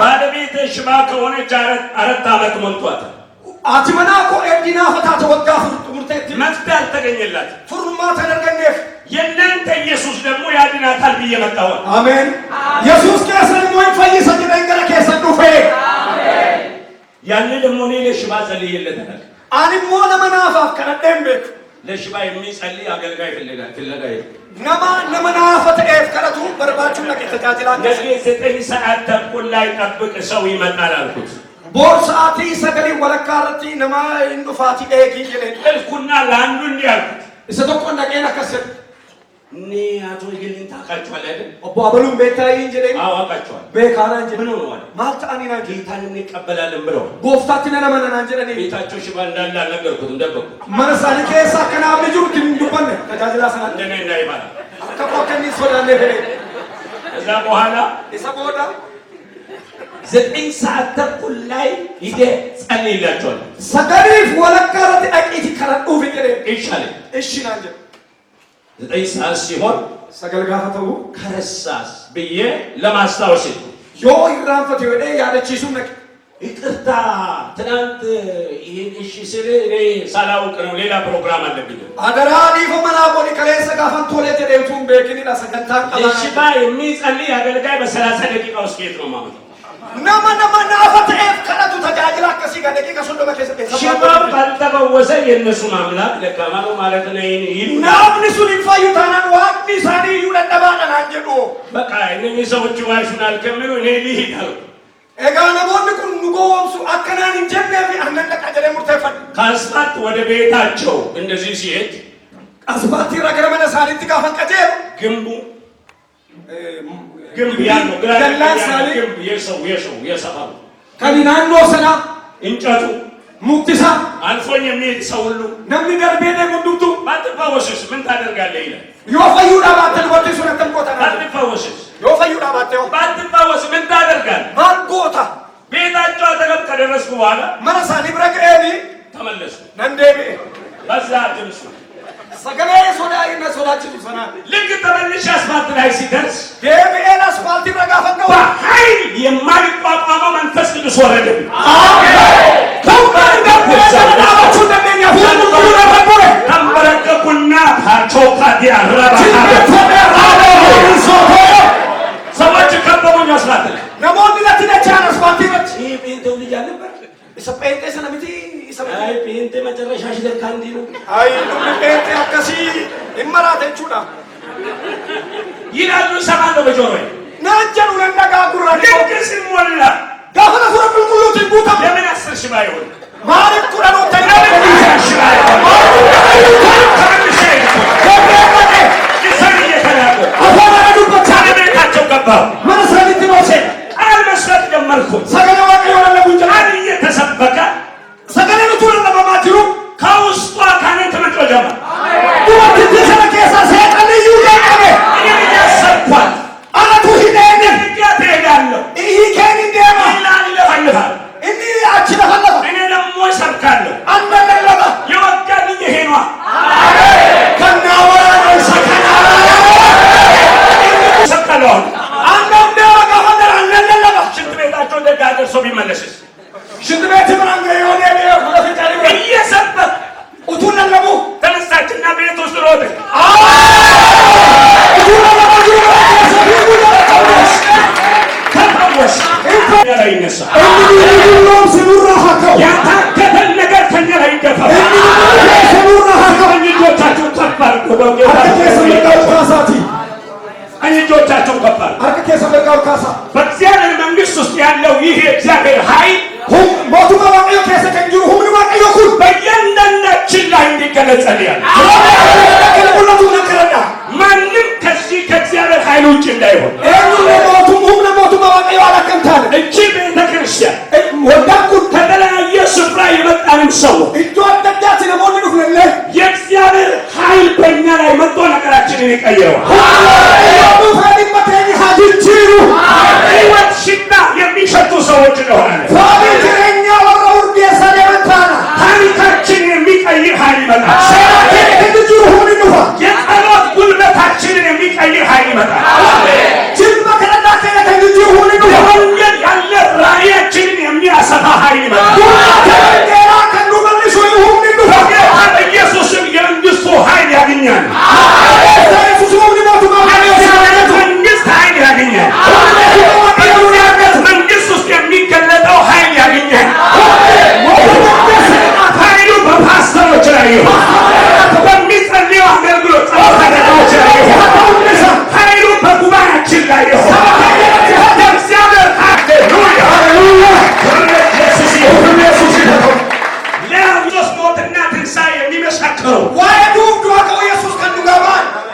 ባለቤት ሽባ ከሆነች 4 ዓመት ሞልቷታል። መፍትሄ አልተገኘላትም። የእናንተ ኢየሱስ ደግሞ ያድናታል ብዬ መጣሁ። አሜን። ኢየሱስ ያንን ደግሞ እኔ ለሽባ ጸልዬለታል። ለሽባ የሚጸልይ አገልጋይ ፍለጋ ነገ 9 ሰዓት ተኩል ላይ ጠብቅ ሰው ይመጣል አልኩት። እልኩና ለአንዱ እንዲህ አልኩት እኔ አቶ ይግልን ታውቃቸዋለህ አይደል? አባሉም ቤታይ እንጀለኝ አዋቃቸዋለሁ። በካና እንጀ ምን ሆነዋል? ማልታኒና ጌታን እንቀበላለን ብለው ጎፍታችን ነመና እንጀለኝ ቤታቸው ሽባ እንዳለ አልነገርኩትም፣ ደበቁ። ማነሳኒ ከሳ ከና ልጁ ድንዱበነ ተጃጅላ ሰና እንደኔ እንዳይባል ከቆከኒ ሶዳለ ሄደ። ከዛ በኋላ የሰቦዳ 9 ሰዓት ተኩል ላይ ሂደ ጸልይላቸዋል። ሰገሪፍ ወለካረት አቂቲ ከረዱ ፍቅሬ ይሻለኝ እሺ ናንጀ 9 ሰዓት ሲሆን ሰገልጋፈተው ከረሳስ ብዬ ለማስታወስ ዮ ይራንፈት ይወደ ያለችሱ ነክ ይቅርታ ትናንት ይሄን እሺ ስለ እኔ ሳላውቅ ነው ሌላ ፕሮግራም አለብኝ። አደራ ዲፎ መላቆኒ ከሌሰ ጋፈን ቶሌት ደውቱን በኪኒ ላሰከንታ እሺባ የሚጸልይ አገልጋይ በ30 ደቂቃ ውስጥ የት ነው ማለት ነው? ናፈተኤፍ ከረቱ ተጃጅላ ከሲ ጋር ደቂቃ ሶዶ በከሰ ሽባብ ካልተበወሰ የእነሱ ማምላክ ደካማ ነው ማለት ነው። ናምንሱን ይፋዩታናን ዋቅኒ ሳኒ ይውለደባና አንጀዶ በቃ እነኚህ ሰዎች ዋሹናል ከሚሉ እኔ ልሂድ አልኩ። ኤጋነቦን ኩን ንጎወምሱ አከናን እንጀነፊ አነለቃ ጀለ ሙርተፈን ከአስፋልት ወደ ቤታቸው እንደዚህ ሲሄድ አስፋልት ረገረመነ ሳሊት ጋፈን ቀጀ ግንብ ያለው ግንብ የሰፈሩ ከሊናኖ ሰና እንጨቱ ሙክቲሳ አልፎኝ የሚሄድ ሰው ሁሉ ነምን ደርቤነ ጉንዱቱ ባትፈወስስ ምን ታደርጋለህ ይላል። ዮፈዩዳ ባተል ወጥቶ ሰነተን ቆታ ባትፈወስስ ዮፈዩዳ ባተው ባትፈወስ ምን ታደርጋለህ? ማርጎታ ቤታቸው አጠገብ ከደረስኩ በኋላ መረሳኒ ብረግኤኒ ተመለስኩ። ነንዴቤ በዛ ድምፁ ሰገሌ ሶዳይና ሶዳችን ሰና ልክ ተመልሼ አስፋልት ላይ ሲደርስ ገብኤል አስፋልት ረጋፈነው በኃይል የማይቋቋመው መንፈስ ቅዱስ ወረደብኝ። ተንበረከኩና ቾካዲያ ሰዎች ከበቡኝ። አስፋልት ላይ ነሞን ለትነቻን አስፋልት ነች። ይህ ጴንጤው ልጅ አልነበር? ጴንጤ ሰነምቲ አይ ጴንጤ መጨረሻሽ ለካ እንዲህ ነው። አይ ጴንጤ አከሲ ይመራተቹዳ ይላሉ። ሰማለሁ በጆሮዬ ናንጀሩ ለነጋጉራ ልክ ሲሞላ ጋፈነ ሱረ ቁልቁሉ ትንጉታ ለምን 10 ሺህ ባይሆን ማሪክ ኩራኖ ተናለ ቤታቸው ገባሁ። መሰረት ነው ቃል መስራት ጀመርኩ። ሰገለዋ ከሆነ ጉንጃ ቃል እየተሰበከ ሰገለኑ ቱረ ለማማቲሩ ከውስጧ ካኔ ተመጮ ጀመር። ዱት ተሰለ ከሳ ሰይጣን ይውቀቀበ እኔ ያሰብኳት አራቱ ሂደነ ይጋት ሄዳለሁ። ይሄ ከኒ ደማ ይላል ለፈልፋል እኔ አችለ ፈለፈ እኔ ተለወጠ። ተፈወሰ። ላይ ይነሳ። ያታገተን ነገር ከኛ ላይ ይገፋ። እጆቻችሁ ከፍ አድርጉ። እጆቻችሁ ከፍ አድርጉ። በእግዚአብሔር መንግሥት ውስጥ ያለው ይህ የእግዚአብሔር ኃይል በእያንዳንዳችን ላይ እንዲገለጸልያል። ማንም ከዚህ ከእግዚአብሔር ኃይል ውጭ እንዳይሆን እቺ ቤተ ክርስቲያን ከተለያየ ስፍራ የመጣንም ሰው የእግዚአብሔር ኃይል በእኛ ላይ መጥቶ ነገራችንን ይቀይረዋል። ሕይወት ሽታ የሚሸቱ ሰዎች እንሆናለን። ታሪካችንን የሚቀይር ኃይል ይመጣል። የጸሎት ጉልበታችንን የሚቀይር ኃይል ይመጣል። የወንጌል ያለ ራእያችንን የሚያሰፋ ኃይል ይመጣል። በጌታ በኢየሱስም የመንግሥቱ ኃይል ያገኛል። መንግሥት ኃይል ያገኛል። በእግዚአብሔር መንግሥት ውስጥ የሚገለጠው ኃይል ያገኛል። ኃይሉ በፓስተሮች ላይ ይሁን፣ በሚጸልዩ አገልግሎት ጸሎተኞች ላይ ይሁን፣ ኃይሉ በጉባኤያችን ላይ ይሁን። የእግዚአብሔር ሃሌሉያ ለኢየሱስ ሞትና ትንሣኤ የሚመሰክረው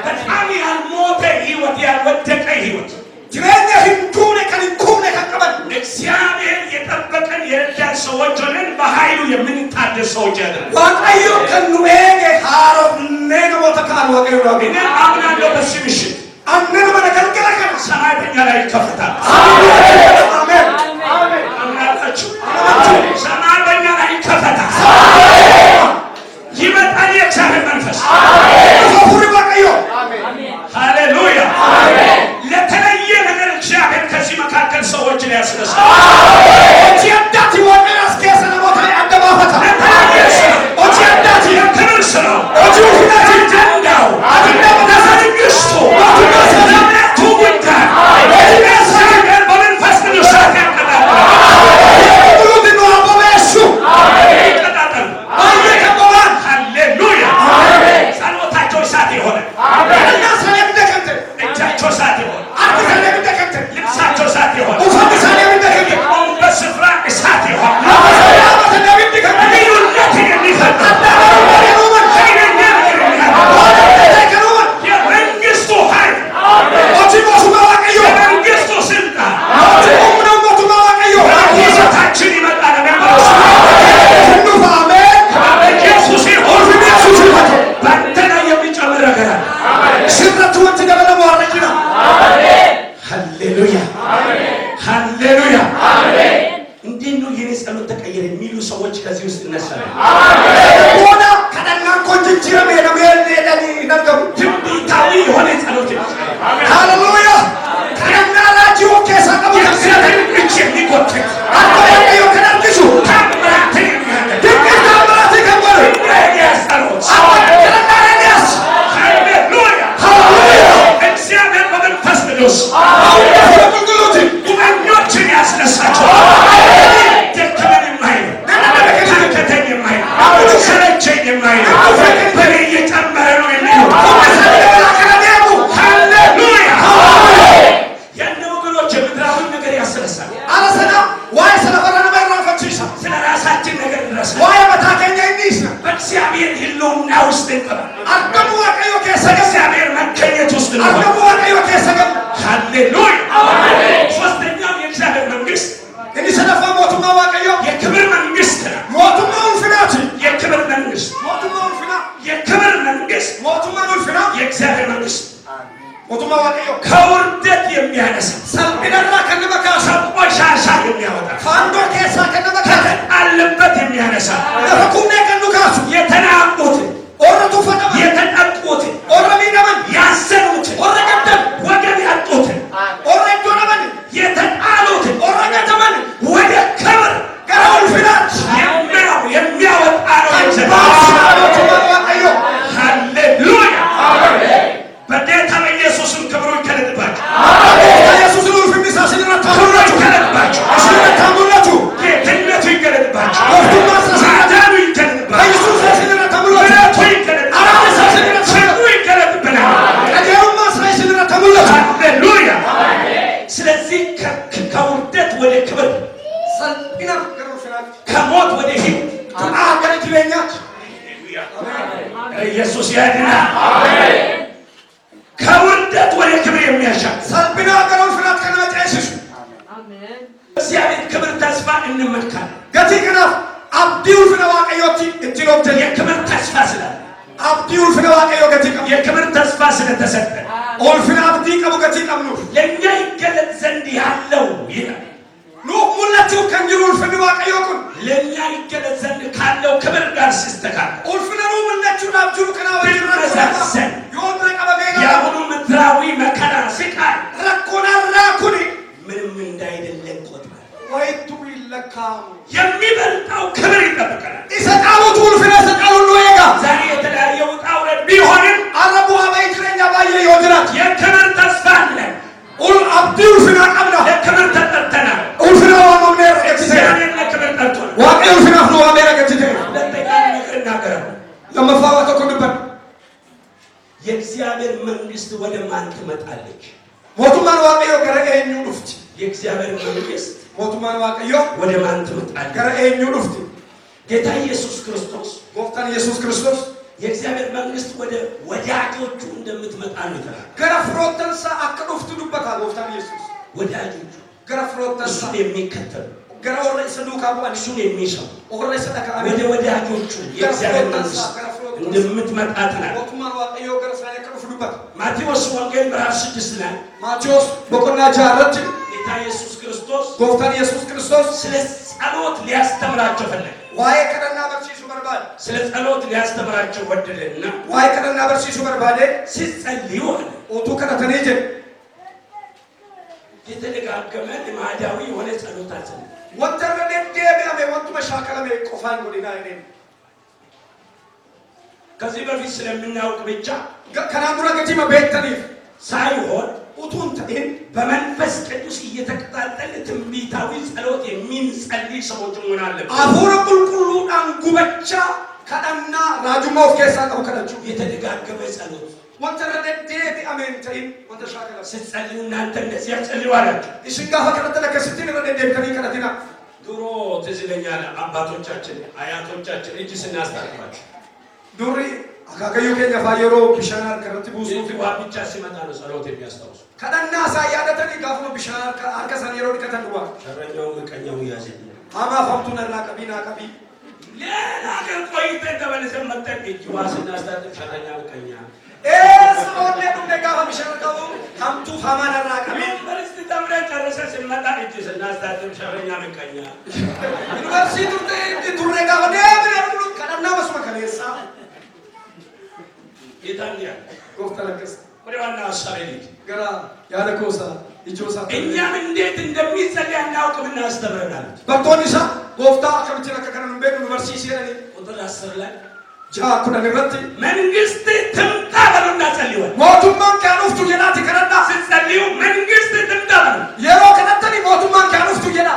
በጣም ያልሞተ ሕይወት፣ ያልወደቀ ሕይወት እግዚአብሔር የጠበቀን የረዳን ሰዎች ሆነን በኃይሉ የምንታደስ ሰዎች ያደርጋል። እኔ አምናለሁ በዚህ ምሽት ሰማይ በእኛ ላይ ይከፈታል። አምናላችሁ? ሰማይ በእኛ ላይ ይከፈታል። ይመጣል የእግዚአብሔር መንፈስ። ሃሌሉያ። ለተለየ ነገር እግዚአብሔር ከዚህ መካከል ሰዎችን ያስነሳል። የክብር ስራው አጀንዳው መንግሥቱ ዘመናቱ ጉዳይ እግዚአብሔር በመንፈስ ቅዱስ ያቀጣጥላል። ሃሌሉያ። ጸሎታቸው እሳት የሆነ እጃቸው እሳት የሆነ ልብሳቸው እሳት የሆነ የቆሙበት ስፍራ እሳት የሆነ ልዩነትን የሚፈጥር የመንግሥቱ ኃይል የመንግሥቱ ስልጣን በሕይወታችን ይመጣል። ኢየሱስ ይሁን። በአንተ ላይ የሚጨምር ነገር ሃሌሉያ ሃሌሉያ። እንዴት ነው የኔ ጸሎት ተቀየረ የሚሉ ሰዎች ከዚህ ውስጥ ይነሳሉ። ትንቢታዊ የሆነ ጸሎት ሃሌሉያ። የእግዚአብሔር እጅ የሚጎትት ታምራትን የሚያደርግ እግዚአብሔር በመንፈስ ቅዱስ ጉበኞችን ያስነሳቸዋል። ደከመን የማይሉ ታከተን የማይሉ ሰለቸኝ የማይሉ በኔ እየጨመረ ነው የሚሉ ሃሌሉያ። ያለ ወገኖች የምድራዊ ነገር ያስነሳል። ስለ ራሳችን ነገር ድረስ በእግዚአብሔር ሕልውና ውስጥ እንገባለን። በእግዚአብሔር መገኘት ውስጥ እንገባለን። ሃሌሉያ። ሶስተኛው የእግዚአብሔር መንግሥት የክብር መንግሥት ነው። የክብር መንግሥት የክብር መንግሥት የእግዚአብሔር መንግሥት ከውርደት የሚያነሳ ቆሻሻ የሚያወጣ ከተጣለበት የሚያነሳ የተናቁትን የተጠቁትን ያዘኑትን ወገን ያጡትን የተጣሉትን ወደ ክብር የሚያወጣ ነው። ሃሌሉያ አሜን። ከውርደት ወደ ክብር የሚያሻግር ሰልብና ገረው ፍራት ከነጨሽሽ አሜን እግዚአብሔር ክብር ተስፋ እንመካለን። ገቲ ከናፍ አብዲው ፍነዋቀዮቲ እትሎብተ የክብር ተስፋ ስላለ አብዲው ፍነዋቀዮ ገቲ ቀም የክብር ተስፋ ስለተሰጠ ኦልፍና አብዲ ቀሙ ገቲ ቀምኑ ለእኛ ይገለጥ ዘንድ ያለው ይላል። ኑ ሙላቱ ከንጅሩል ፍነዋቀዮ ኩን ለእኛ ይገለጥ ዘንድ ካለው ክብር ጋር ሲስተካከል ኦልፍነሩ ሙላቱ ናብጁሩ ከናወ ይረሳሰን ዮንረ ቀበገና የአሁኑ ምድራዊ መከራ ስቃይ ረኮና ራኩኒ ምንም እንዳይደለ ቆጥረን ወይቱ ይለካሙ የሚበልጣው ክብር ይጠብቀናል። ኢሰቃሉት ውልፍነ ሰቃሉ ሎየጋ ዛሬ የተለያየ ውጣ ውረድ ቢሆንም አረቡ አባይትረኛ ባየ ይወድራት የክብር ተስፋ አለን። ኡል አብዲው ፍና ቀብላ ለክብር ተጠርተናል። ኡልፍና ወመምኔር ኤክሴ እግዚአብሔር ለክብር ጠርቶናል። ዋቄ ኡልፍና ፍኖ ዋሜራ ገትቴ ሁለተኛ ነገር እናገራለን። ለመፋዋቶ ኩንበት የእግዚአብሔር መንግስት ወደ ማን ትመጣለች? ሞቱማን ዋቄዮ ገረኤኙ ዱፍቲ የእግዚአብሔር መንግስት ሞቱማን ዋቄዮ ወደ ማን ትመጣለች? ገረኤኙ ዱፍቲ ጌታ ኢየሱስ ክርስቶስ ጎፍታን ኢየሱስ ክርስቶስ የእግዚአብሔር መንግስት ወደ ወዳጆቹ እንደምትመጣ ነው የተናገረው። ገረ ፍሮተንሳ አከ ዱፍቱ ዱበታ ጎፍታን ኢየሱስ ወዳጆቹ ገረ ፍሮተንሳ እሱን የሚከተሉ ገረ ወረ ሰዱካ ቡአን እሱን የሚሰሙ ኦረ ሰደካ ወደ ወዳጆቹ የእግዚአብሔር መንግስት እንደምትመጣ ተናገረ። ሞቱማን ዋቄዮ ገረ ሳኔ ከዱፍ ዱበታ ማቴዎስ ወንጌል ምዕራፍ 6 ላይ ማቴዎስ በቆና ጃረት ጌታ ኢየሱስ ክርስቶስ ጎፍታን ኢየሱስ ክርስቶስ ስለ ጸሎት ሊያስተምራቸው ፈለገ። ዋይ ከደና በርሲሱ በርባድ ስለ ጸሎት ሊያስተምራቸው ወደደና ዋይ ከደና በርሲሱ በርባዴ ሲጸልዩ አለ ኦቱ ከነተኔጀ የተደጋገመ ልማዳዊ የሆነ ጸሎት አለ። ወንተር ደደቢያሜ ወንቱ መሻከለሜ ቆፋን ጎዲና እኔ ከዚህ በፊት ስለምናውቅ ብቻ ከናሙራ ገቲማ ቤተኒ ሳይሆን ኡቱን ተኢን በመንፈስ ቅዱስ እየተቀጣጠለ ትንቢታዊ ጸሎት የሚንጸልይ ሰዎች መሆን አለብን። አሁን ቁልቁሉ አንጉበቻ ከዳና ራጁማ ኦፍ ኬሳ ቀው ከዳቹ የተደጋገመ ጸሎት ወንተር ደደቢያሜ ተኢን ወንተ ሻከለ ስትጸልዩ እናንተ እንደዚህ ያጸልዩ አላችሁ። ይሽንጋፋ ከነተለ ከስቲን ደደቢያሜ ከነቲና ድሮ ትዝ ይለኛል አባቶቻችን አያቶቻችን እጅ ስናስታጥባቸው ዱሪ አካከዩ ከኛ ፋየሮ ቢሻናር ከረቲ ቡሱ ውሃ ብቻ ሲመጣ ነው ጸሎት የሚያስታውሱ። ከዳና ሳያደተኒ ጋፍኖ ቢሻናር ከአርከሳን የሮ ከተንዋ ሸረኛው ምቀኛው ያዘኝ አማ ፈምቱን ራ ቀቢና ቀቢ ሌላ ሀገር ቆይተን ተመልሰን መጠን እጅ ውሃ ስናስታጥብ ሸረኛ ምቀኛ ሰሆነ ዱነ ጋፋ ቢሻናር ቀቡ ሀምቱ ፋማን ራ ቀቢ ዩኒቨርሲቲ ተምረን ጨርሰን ስንመጣ እጅ ስናስታጥብ ሸረኛ ምቀኛ ዩኒቨርሲቲ ዱሬ ጋፋ ደብረ ብሉ ከዳና መስመ ከሌሳ የታንያ ጎፍተለከስ ወደ ዋና ሀሳቤ ልጅ ገራ ያለኮሳ ይጆሳ እኛም እንዴት እንደሚጸልይ አናውቅም እናስተምረናል። በቶኒሳ ጎፍታ ከብቲና ከከረን ቤት ዩኒቨርሲቲ ሲረኒ ቁጥር 10 ላይ ጃ ኩዳን ረቲ መንግስት ትምጣ በሉና ጸልዩ። ሞቱማን ካኑፍቱ ጀናቲ ከረዳ ስትጸልዩ መንግስት ትምጣ በሉ። የሮ ከነተኒ ሞቱማን ካኑፍቱ ጀና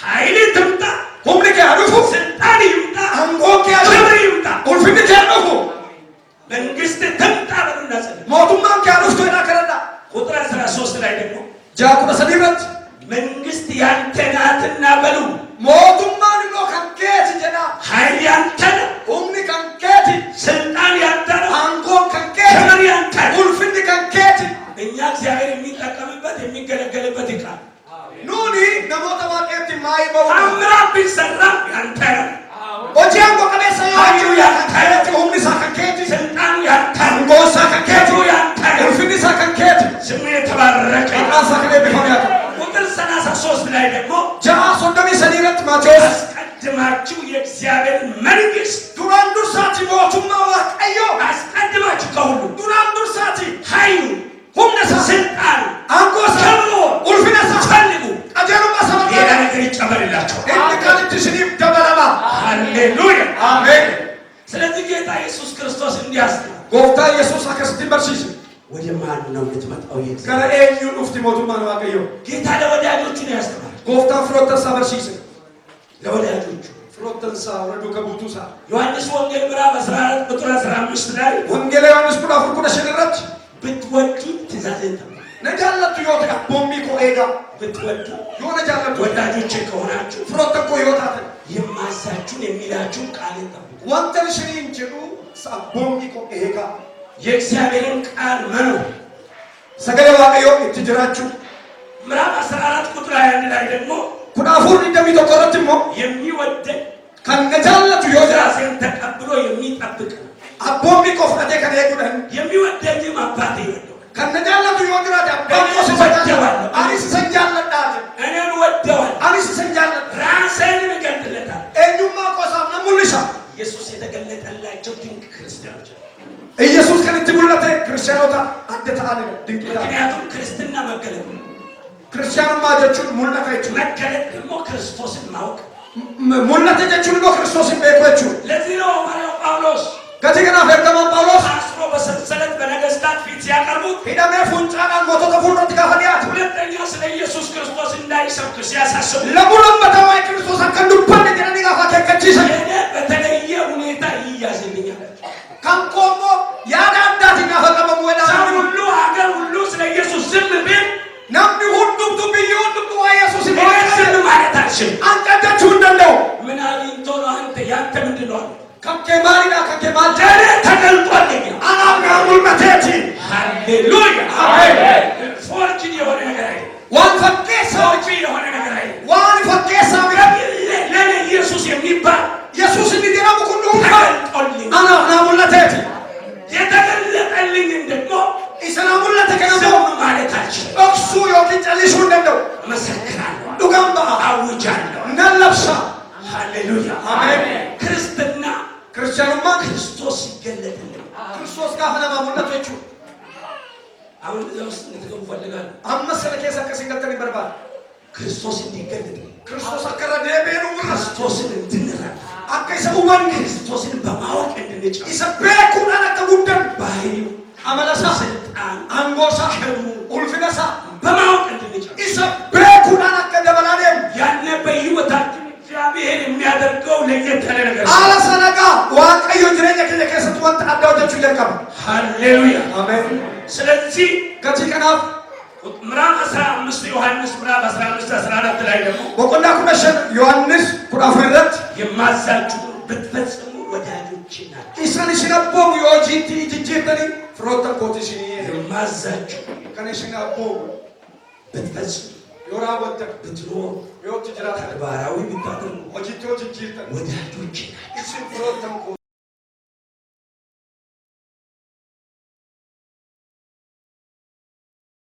ኃይል ትምጣ፣ ሁምኒ ካኑፉ ስልጣን ይምጣ፣ አንጎክ ያሉ ክብር ይምጣ፣ ኡልፊኒ ካኑፉ መንግስት ትምጣ በሉና ጸልዩ። ሞቱማን ካኑፍቱ ጀና ከረዳ ቁጥር 13 ላይ ደግሞ ጃ ኩዳ ሰዲረት መንግስት ያንተ ናትና በሉ። ሞቱማን ሎ ከንኬት ጀና ኃይል ያንተ ነው፣ ሁምኒ ከንኬት ስልጣን ያንተ ነው፣ አንጎክ ከንኬት ክብር ያንተ ነው። ኡልፊኒ ከንኬት እኛ እግዚአብሔር የሚጠቀምበት የሚገለገልበት ዕቃ ኑኒ ነሞተ ዋቄት ማይበው ታምራት ቢሰራ ያንተ ነው፣ ኦጂያን ቆቀቤ ሰያዩ ያንተ ሁምኒ ሳከንኬት ስልጣኑ ያንተ ነው፣ አንጎሳ ከንኬት ክብሩ ያንተ ነው። ኡልፊኒ ሳከንኬት ስሙ የተባረከ ቃሳ ከለ ቢሆንያት ቁጥር 33 ላይ ደግሞ ጃ ሶዶሚ ሰዲረት ማቴዎስ አስቀድማችሁ የእግዚአብሔር መንግስት ዱራን ዱርሳቲ ሞቱማ ዋቀዮ አስቀድማችሁ ከሁሉ ዱራን ዱርሳቲ ኃይሉ ሁምነሳ ስልጣኑ አንጎሳ ክብሩ ኡልፊነሳ ፈልጉ፣ አጀሩማ ሰበ ሌላ ነገር ይጨመርላችኋል። እንካልት ስኒም ደበረባ ሃሌሉያ አሜን። ስለዚህ ጌታ ኢየሱስ ክርስቶስ እንዲያስተምር ጎፍታ ኢየሱስ አከስቲ በርሲስ ወደ ማን ነው የምትመጣው? ገረ ኤኙ ኡፍቲ ሞቱማ ዋቀዮ ጌታ ለወዳጆቹ ነው ያስተማር። ጎፍታ ፍሮተሳ በርሲስ ለወዳጆቹ ፍሮተንሳ ወረዱ ከቡቱሳ ዮሐንስ ወንጌል ምዕራፍ 14 ቁጥር 15 ላይ ወንጌል ዮሐንስ ኩዳ ፍርኩደ ሸነረት ብትወዱ ትእዛዜን ጠብቁ። ነጃለቱ ዮታ ቦምቢ ኮኤጋ ብትወዱ ዮነ ጃለቱ ወዳጆቼ ከሆናችሁ ፍሮተን ኮ ዮታተ የማዛችሁን የሚላችሁን ቃሌን ጠብቁ። ወንተን ሽሪን ጀዱ ቦምቢ ኮኤጋ የእግዚአብሔርን ቃል መኖር ሰገሌ ዋቀዮ እትጅራችሁ ምዕራፍ 14 ቁጥር 21 ላይ ደግሞ ኩናፉር እንደሚተቆረጥሞ የሚወደድ ከነጃለቱ ትእዛዜን ተቀብሎ የሚጠብቅ አቦሚ ቆፍረቴ ከነይቁደን የሚወደኝም አባቴ ይወደዋል። ከነጃለቱ ይወግራዳ ባቆስ ወደዋለሁ። አሪስ ሰንጃለዳት እኔን ወደዋል። አሪስ ሰንጃለዳ ራሴን እገልጥለታል። ኤኙማ ቆሳም ነሙልሻ ኢየሱስ የተገለጠላቸው ድንቅ ክርስቲያኖች ኢየሱስ ከንትሙለተ ክርስቲያኖታ አንደታ አለ ድንቅ ምክንያቱም ክርስትና መገለጥ ነው። ክርስቲያኑ ማጀቹን ሙለታ ይቹ መገለጥ ደግሞ ክርስቶስን ማወቅ ሙለታ ጀቹን ነው ክርስቶስን በቆቹ ለዚህ ነው ሐዋርያው ጳውሎስ ከዚህና ፈርተማ ጳውሎስ አስሮ በሰንሰለት በነገስታት ፊት ሲያቀርቡት ሂዳሜ ፉንጫናን ሞቶ ተፉረት ጋፈዲያት ሁለተኛ ስለ ኢየሱስ ክርስቶስ እንዳይሰብክ ሲያሳስቡ ለሙሉም በተዋይ ክርስቶስ አከንዱባን ጀነኒ ጋፋ ከከቺሰ በተለየ ሁኔታ ይያዝልኛል። ካንቆሞ ያዳዳትና ፈቀመሙ ወዳ ሰው ሁሉ ሀገር ሁሉ ስለ ኢየሱስ ዝም ቢል ነምኒ ሁሉም ቱብዩ ሁሉም ኢየሱስ ዝም ማለት አልችልም። አንቀደቹ እንደው ምን አግኝቶ ነው አንተ ያንተ ምንድን ነው? ከከማሪና ከከማል ጀረ ተገልጧልኝ አናምና ሙልመቴቲ ሃሌሉያ አሜን። ፎርጅን የሆነ ነገር አይደለም። ዋን ፈቄሳ የሆነ ነገር አይደለም። ዋን ፈቄሳ ለኔ ኢየሱስ የሚባል ኢየሱስ እንዲደረሙ ሁሉ ተገልጦልኝ አናምና ሙልመቴቲ የተገለጠልኝ ደግሞ ኢስላሙለተ ከነሞ ዝም ማለት አልችልም። እክሱ ዮኪን ጨሊሹ እንደው መሰክራለሁ፣ ዱጋምባ አውጃለሁ። ነለብሳ ሃሌሉያ አሜን። ክርስትና ክርስቲያኑማ ክርስቶስ ይገለጥልኝ። ክርስቶስ ጋር ሆነ ማሙለቶቹ አሁን እዛ ውስጥ እንድትገቡ ፈልጋለሁ። አመሰለ ከሰ ከሲገልጠን ይበርባል ክርስቶስ እንዲገለጥ ክርስቶስ አከረ ደቤኑ ክርስቶስን እንድንረዳ አከይሰውወን ክርስቶስን በማወቅ እንድንጨርስ ኢሰቤኩን አነከጉደን ባህሪው አመለሳ ስልጣን አንጎሳ ክብሩ ኡልፍነሳ በማወቅ እንድንጨርስ ኢሰቤኩን አነከደበላለም ያነ በሕይወታችን እግዚአብሔር የሚያደርገው ለየት ያለ ነገር አለሰነጋ ዋቀዮ ጅረኛ ከየከሰቱ ወንት አዳውደቹ ይለቀም ሃሌሉያ አሜን። ስለዚህ ከቲከናፍ ምዕራፍ 15 ዮሐንስ ምዕራፍ 15 14 ላይ ደግሞ ወቆንዳ ኩነሸን ዮሐንስ ኩዳፍረት የማዛችሁ ብትፈጽሙ ወዳጆች ናችሁ። ኢሰን ሲነቦም ዮጂቲ ጅጅተኒ ፍሮተ ኮቲሽኒ የማዛችሁ ከነሽናቦ ብትፈጽሙ ዮራ ወደ ብትኖሩ ዮት ጅራ ተግባራዊ ብታደርጉ ሆጂቶ ጅጅተኒ ወዳጆች ናችሁ። ኢስን ፍሮተ